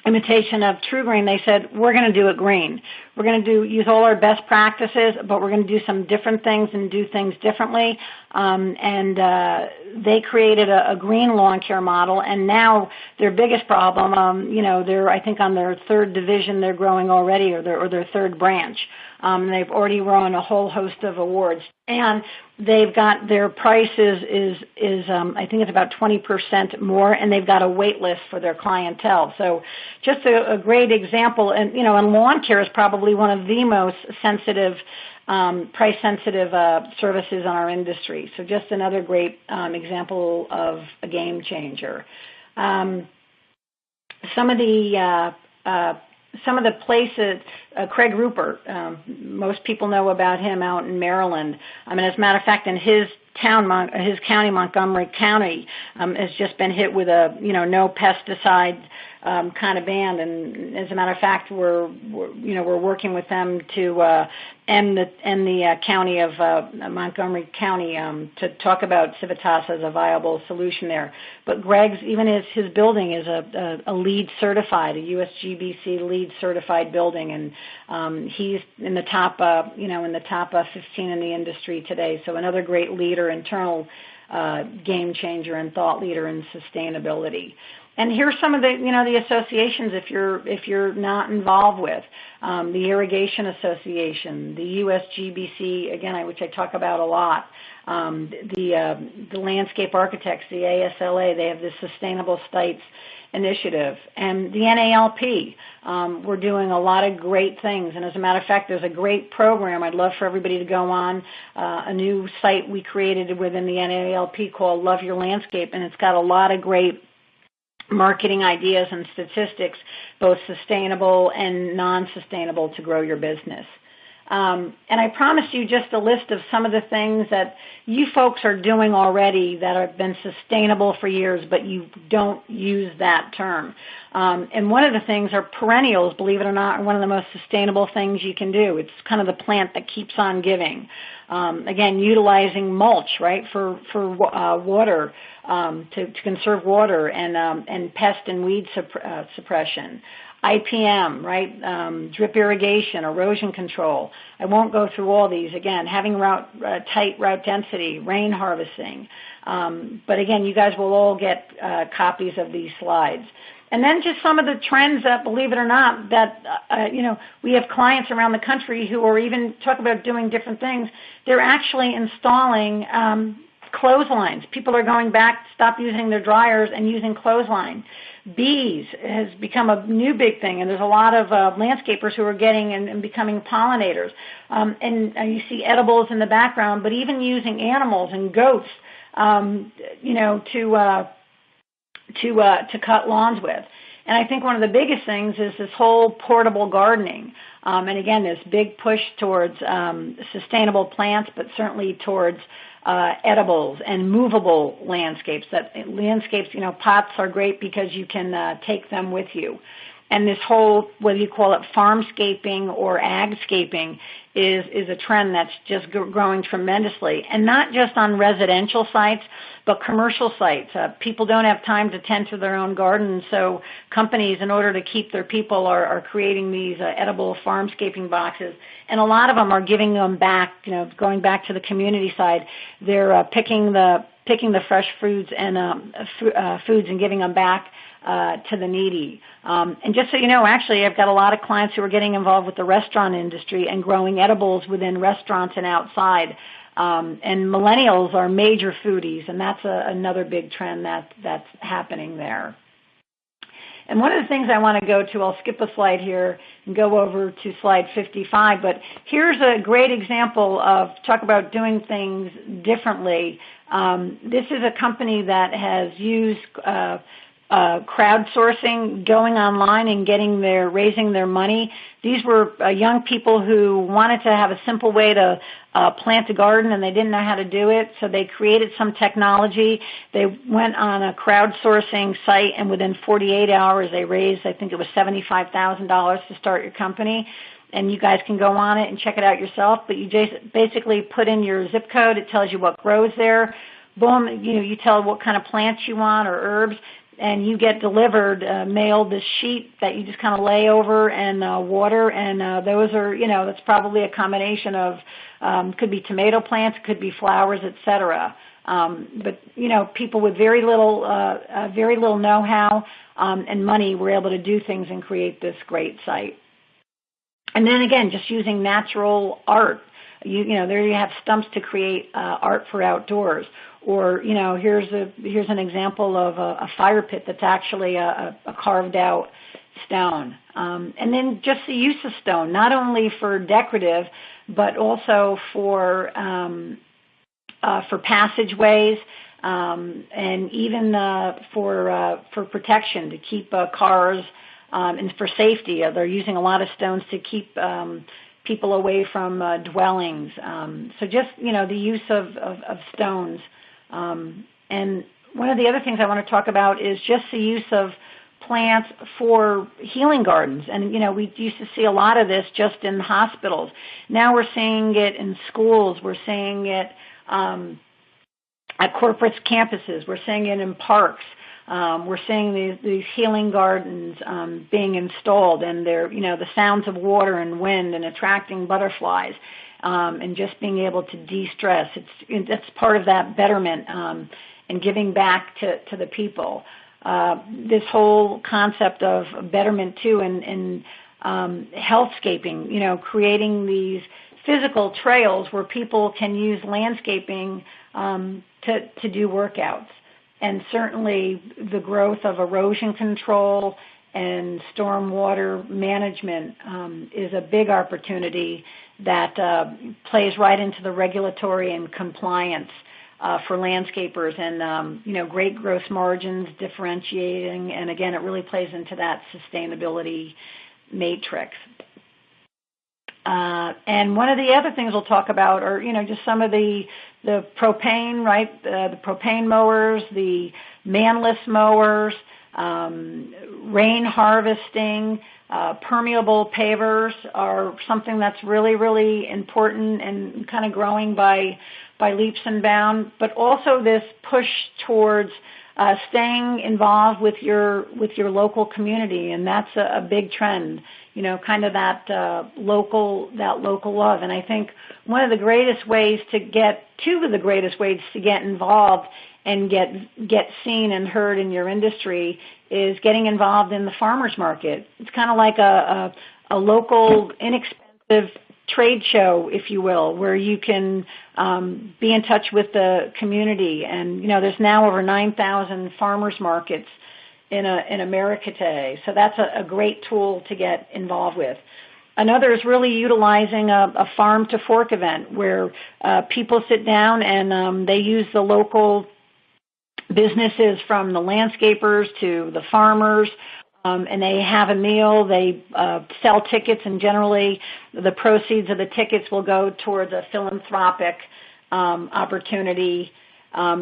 imitation of TruGreen, they said, we're going to do it green. We're going to use all our best practices, but we're going to do some different things and do things differently. They created a green lawn care model, and now their biggest problem, they're, I think, on their 3rd division they're growing already, or their 3rd branch. They've already won a whole host of awards, and they've got their price is I think it's about 20% more, and they've got a wait list for their clientele. So just a great example, and and lawn care is probably one of the most sensitive, price-sensitive services in our industry. So just another great example of a game changer. Some of the places, Craig Rupert, most people know about him out in Maryland. As a matter of fact, in his county, Montgomery County, has just been hit with a no pesticide kind of ban. And as a matter of fact, we're working with them to end the county of Montgomery County to talk about Civitas as a viable solution there. But Greg's, even his building is a LEED certified, a USGBC LEED certified building, and he's in the top 15 in the industry today. So another great leader, internal game changer, and thought leader in sustainability. And here's some of the associations if you're not involved with the Irrigation Association, the USGBC, again, which I talk about a lot, the Landscape Architects, the ASLA. They have the Sustainable Sites Initiative, and the NALP. We're doing a lot of great things, and as a matter of fact, there's a great program I'd love for everybody to go on, a new site we created within the NALP called Love Your Landscape, and it's got a lot of great marketing ideas and statistics, both sustainable and non-sustainable, to grow your business. And I promised you just a list of some of the things that you folks are doing already that have been sustainable for years, but you don't use that term. And one of the things are perennials, believe it or not, are one of the most sustainable things you can do. It's kind of the plant that keeps on giving. Again, utilizing mulch, right, for water, to conserve water, and pest and weed suppression. IPM, right, drip irrigation, erosion control. I won't go through all these. Again, having tight route density, rain harvesting. But again, you guys will all get copies of these slides. And then just some of the trends that, believe it or not, that, we have clients around the country who are even talk about doing different things. They're actually installing clotheslines. People are going back, stop using their dryers and using clothesline. Bees has become a new big thing, and there's a lot of landscapers who are getting and becoming pollinators. And you see edibles in the background, but even using animals and goats, to cut lawns with. And I think one of the biggest things is this whole portable gardening. And again, this big push towards sustainable plants, but certainly towards edibles and movable landscapes. Pots are great because you can take them with you. And this whole, whether you call it farmscaping or agscaping, is a trend that's just growing tremendously. And not just on residential sites, but commercial sites. People don't have time to tend to their own gardens, so companies, in order to keep their people, are creating these edible farmscaping boxes. And a lot of them are giving them back, going back to the community side. They're picking the picking the fresh foods and foods and giving them back to the needy. And just so you know, actually, I've got a lot of clients who are getting involved with the restaurant industry and growing edibles within restaurants and outside. And millennials are major foodies, and that's another big trend that's happening there. And one of the things I want to go to, I'll skip a slide here and go over to slide 55, but here's a great example of, talk about doing things differently. This is a company that has used crowdsourcing, going online and raising their money. These were young people who wanted to have a simple way to plant a garden, and they didn't know how to do it, so they created some technology. They went on a crowdsourcing site, and within 48 hours they raised, I think it was $75,000 to start your company. And you guys can go on it and check it out yourself, but you just basically put in your zip code. It tells you what grows there. Boom, you tell what kind of plants you want or herbs, and you get delivered, mailed this sheet that you just kind of lay over and water, and those are, that's probably a combination of, could be tomato plants, could be flowers, etc. But, people with very little know-how and money were able to do things and create this great site. And then again, just using natural art. There you have stumps to create art for outdoors. Or, here's an example of a fire pit that's actually a carved out stone. And then just the use of stone, not only for decorative, but also for passageways, and even for protection, to keep cars, and for safety. They're using a lot of stones to keep people away from dwellings. So just, the use of stones. And one of the other things I want to talk about is just the use of plants for healing gardens. And, we used to see a lot of this just in hospitals. Now we're seeing it in schools. We're seeing it at corporate campuses. We're seeing it in parks. We're seeing these healing gardens being installed, and they're, the sounds of water and wind and attracting butterflies. And just being able to de-stress. It's part of that betterment and giving back to the people. This whole concept of betterment, too, and healthscaping, creating these physical trails where people can use landscaping to do workouts. And certainly the growth of erosion control and stormwater management is a big opportunity that plays right into the regulatory and compliance for landscapers, and great gross margins, differentiating, and again, it really plays into that sustainability matrix. And one of the other things we'll talk about are, just some of the propane, right? The propane mowers, the manless mowers, rain harvesting, permeable pavers are something that's really, really important and kind of growing by leaps and bounds, but also this push towards staying involved with your local community, and that's a big trend, kind of that local love. And I think one of the greatest ways to get involved and get seen and heard in your industry is getting involved in the farmers market. It's kind of like a local, inexpensive trade show, if you will, where you can be in touch with the community. And, there's now over 9,000 farmers markets in America today. So that's a great tool to get involved with. Another is really utilizing a farm to fork event where people sit down and they use the local businesses, from the landscapers to the farmers, and they have a meal. They sell tickets, and generally the proceeds of the tickets will go towards a philanthropic opportunity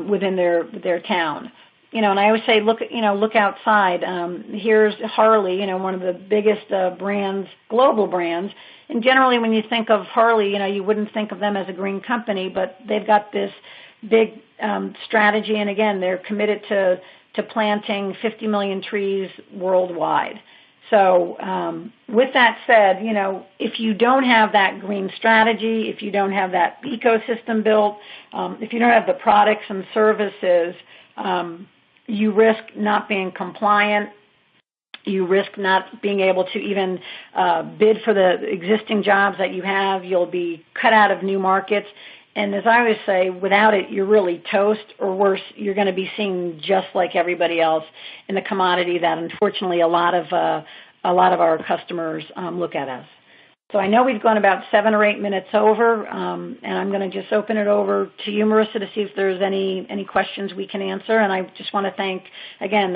within their town. And I always say, look outside. Here's Harley, one of the biggest brands, global brands. And generally, when you think of Harley, you wouldn't think of them as a green company, but they've got this big strategy, and again, they're committed to planting 50 million trees worldwide. So with that said, you know, if you don't have that green strategy, if you don't have that ecosystem built, if you don't have the products and services, you risk not being compliant. You risk not being able to even bid for the existing jobs that you have. You'll be cut out of new markets. And as I always say, without it, you're really toast, or worse, you're going to be seen just like everybody else in the commodity that unfortunately a lot of our customers look at us. So I know we've gone about 7 or 8 minutes over, and I'm going to just open it over to you, Marissa, to see if there's any questions we can answer. And I just want to thank, again,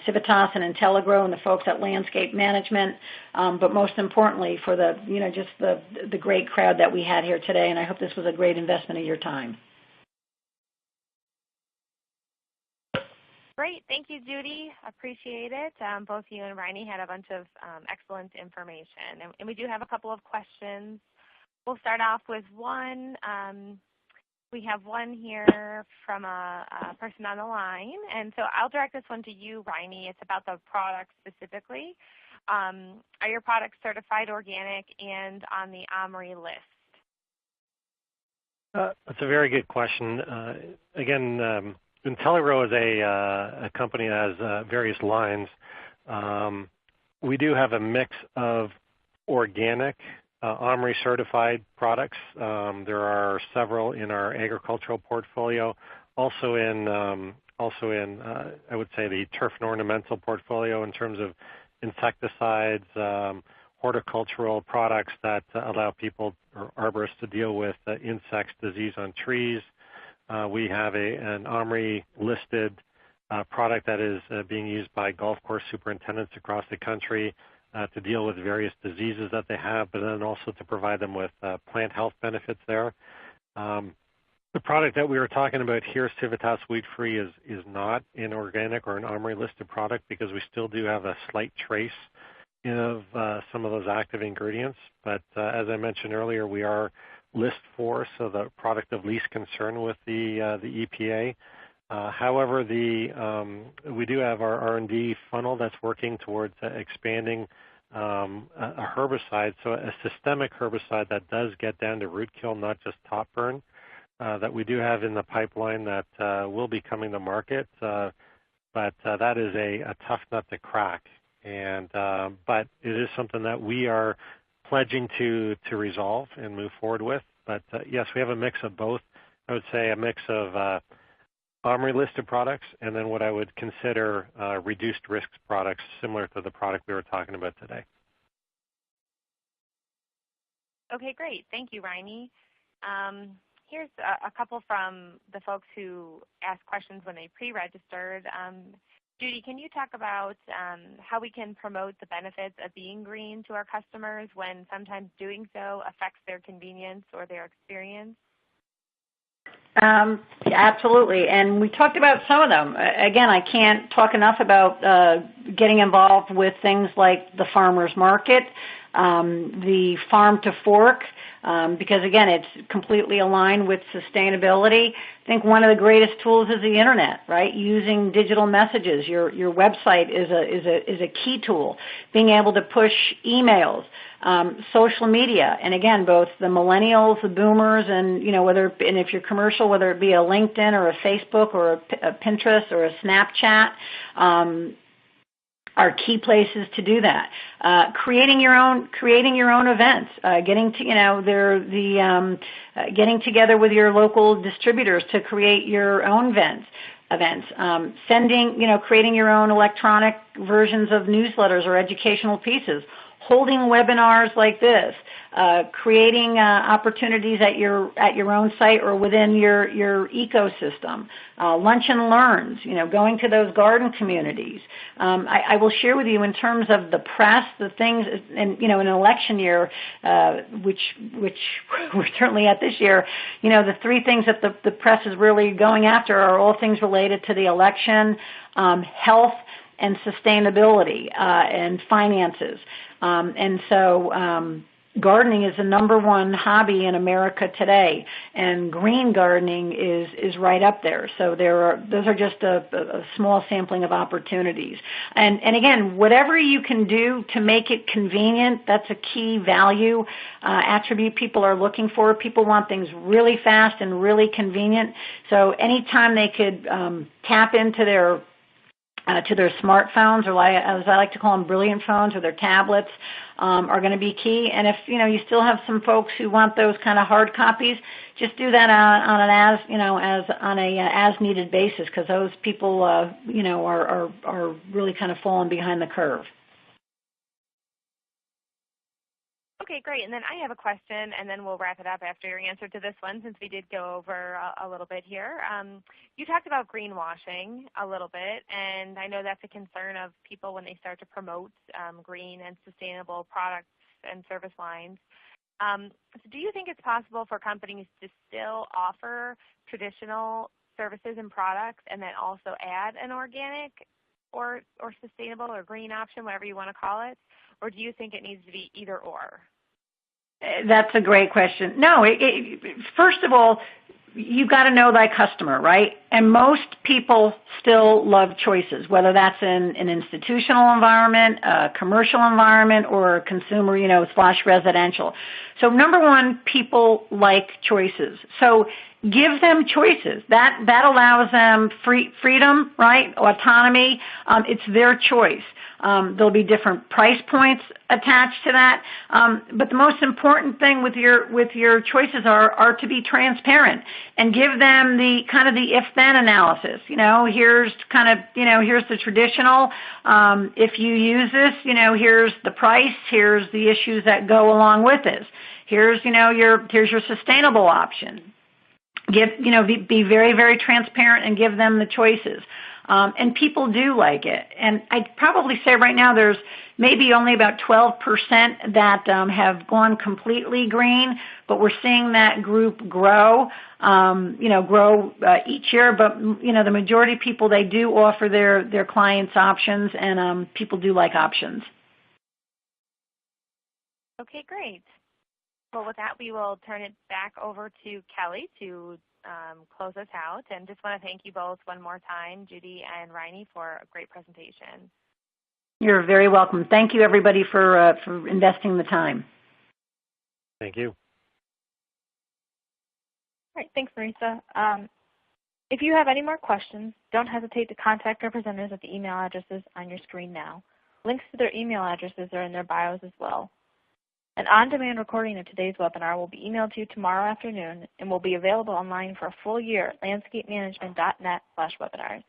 Civitas and Intelligro and the folks at Landscape Management, but most importantly for the, you know, just the great crowd that we had here today. And I hope this was a great investment of your time. Great. Thank you, Judy. Appreciate it. Both you and Riney had a bunch of excellent information. And we do have a couple of questions. We'll start off with one. We have one here from a person on the line. And so I'll direct this one to you, Riney. It's about the product specifically. Are your products certified organic and on the OMRI list? That's a very good question. Again, Intelligro is a company that has various lines. We do have a mix of organic OMRI certified products. There are several in our agricultural portfolio, also in I would say the turf and ornamental portfolio in terms of insecticides, horticultural products that allow people or arborists to deal with insects, disease on trees. We have an OMRI listed product that is being used by golf course superintendents across the country to deal with various diseases that they have, but then also to provide them with plant health benefits there. The product that we were talking about here, Civitas Weed Free, is not an organic or an OMRI listed product because we still do have a slight trace of some of those active ingredients. But as I mentioned earlier, we are List 4, so the product of least concern with the EPA. However, we do have our R&D funnel that's working towards expanding a herbicide, so a systemic herbicide that does get down to root kill, not just top burn, that we do have in the pipeline that will be coming to market. But that is a tough nut to crack. And but it is something that we are pledging to resolve and move forward with. But yes, we have a mix of both. I would say a mix of OMRI listed products and then what I would consider reduced risk products similar to the product we were talking about today. Okay, great. Thank you, Riney. Here's a couple from the folks who asked questions when they pre-registered. Judy, can you talk about how we can promote the benefits of being green to our customers when sometimes doing so affects their convenience or their experience? Absolutely, and we talked about some of them. Again, I can't talk enough about getting involved with things like the farmers market, the farm to fork, because again, it's completely aligned with sustainability. I think one of the greatest tools is the internet, right? Using digital messages. Your website is a key tool. Being able to push emails, social media, and again, both the millennials, the boomers, and if you're commercial, whether it be a LinkedIn or a Facebook or a Pinterest or a Snapchat. Are key places to do that. Creating your own events, getting together with your local distributors to create your own events. Creating your own electronic versions of newsletters or educational pieces. Holding webinars like this, creating opportunities at your own site or within your ecosystem. Lunch and learns, going to those garden communities. I will share with you in terms of the press, the things, and in an election year, which we're certainly at this year. The three things that the press is really going after are all things related to the election, health, and sustainability and finances. gardening is the #1 hobby in America today, and green gardening is right up there. So those are just a small sampling of opportunities. And again, whatever you can do to make it convenient, that's a key value attribute people are looking for. People want things really fast and really convenient. So anytime they could tap into their smartphones, or as I like to call them, brilliant phones, or their tablets, are going to be key. And if you still have some folks who want those kind of hard copies, just do that on an as needed basis, because those people are really kind of falling behind the curve. Okay, great. And then I have a question, and then we'll wrap it up after your answer to this one, since we did go over a little bit here. You talked about greenwashing a little bit, and I know that's a concern of people when they start to promote green and sustainable products and service lines. So do you think it's possible for companies to still offer traditional services and products and then also add an organic or sustainable or green option, whatever you want to call it? Or do you think it needs to be either or? That's a great question. No, first of all, you got to know thy customer, right? And most people still love choices, whether that's in an institutional environment, a commercial environment, or a consumer, / residential. So #1, people like choices. So give them choices. That allows them freedom, right? Autonomy. It's their choice. There'll be different price points attached to that. But the most important thing with your choices are to be transparent and give them the kind of the if-then analysis. Here's the traditional. If you use this, here's the price. Here's the issues that go along with this. Here's your sustainable option. Be very, very transparent and give them the choices. And people do like it. And I'd probably say right now there's maybe only about 12% that have gone completely green, but we're seeing that group grow, each year. But, the majority of people, they do offer their clients options, and people do like options. Okay, great. Well, with that, we will turn it back over to Kelly to close us out. And just want to thank you both one more time, Judy and Riney, for a great presentation. You're very welcome. Thank you, everybody, for investing the time. Thank you. All right, thanks, Marisa. If you have any more questions, don't hesitate to contact representatives at the email addresses on your screen now. Links to their email addresses are in their bios as well. An on-demand recording of today's webinar will be emailed to you tomorrow afternoon and will be available online for a full year at landscapemanagement.net/webinars.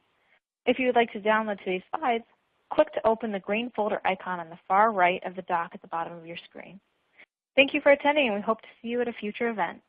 If you would like to download today's slides, click to open the green folder icon on the far right of the dock at the bottom of your screen. Thank you for attending, and we hope to see you at a future event.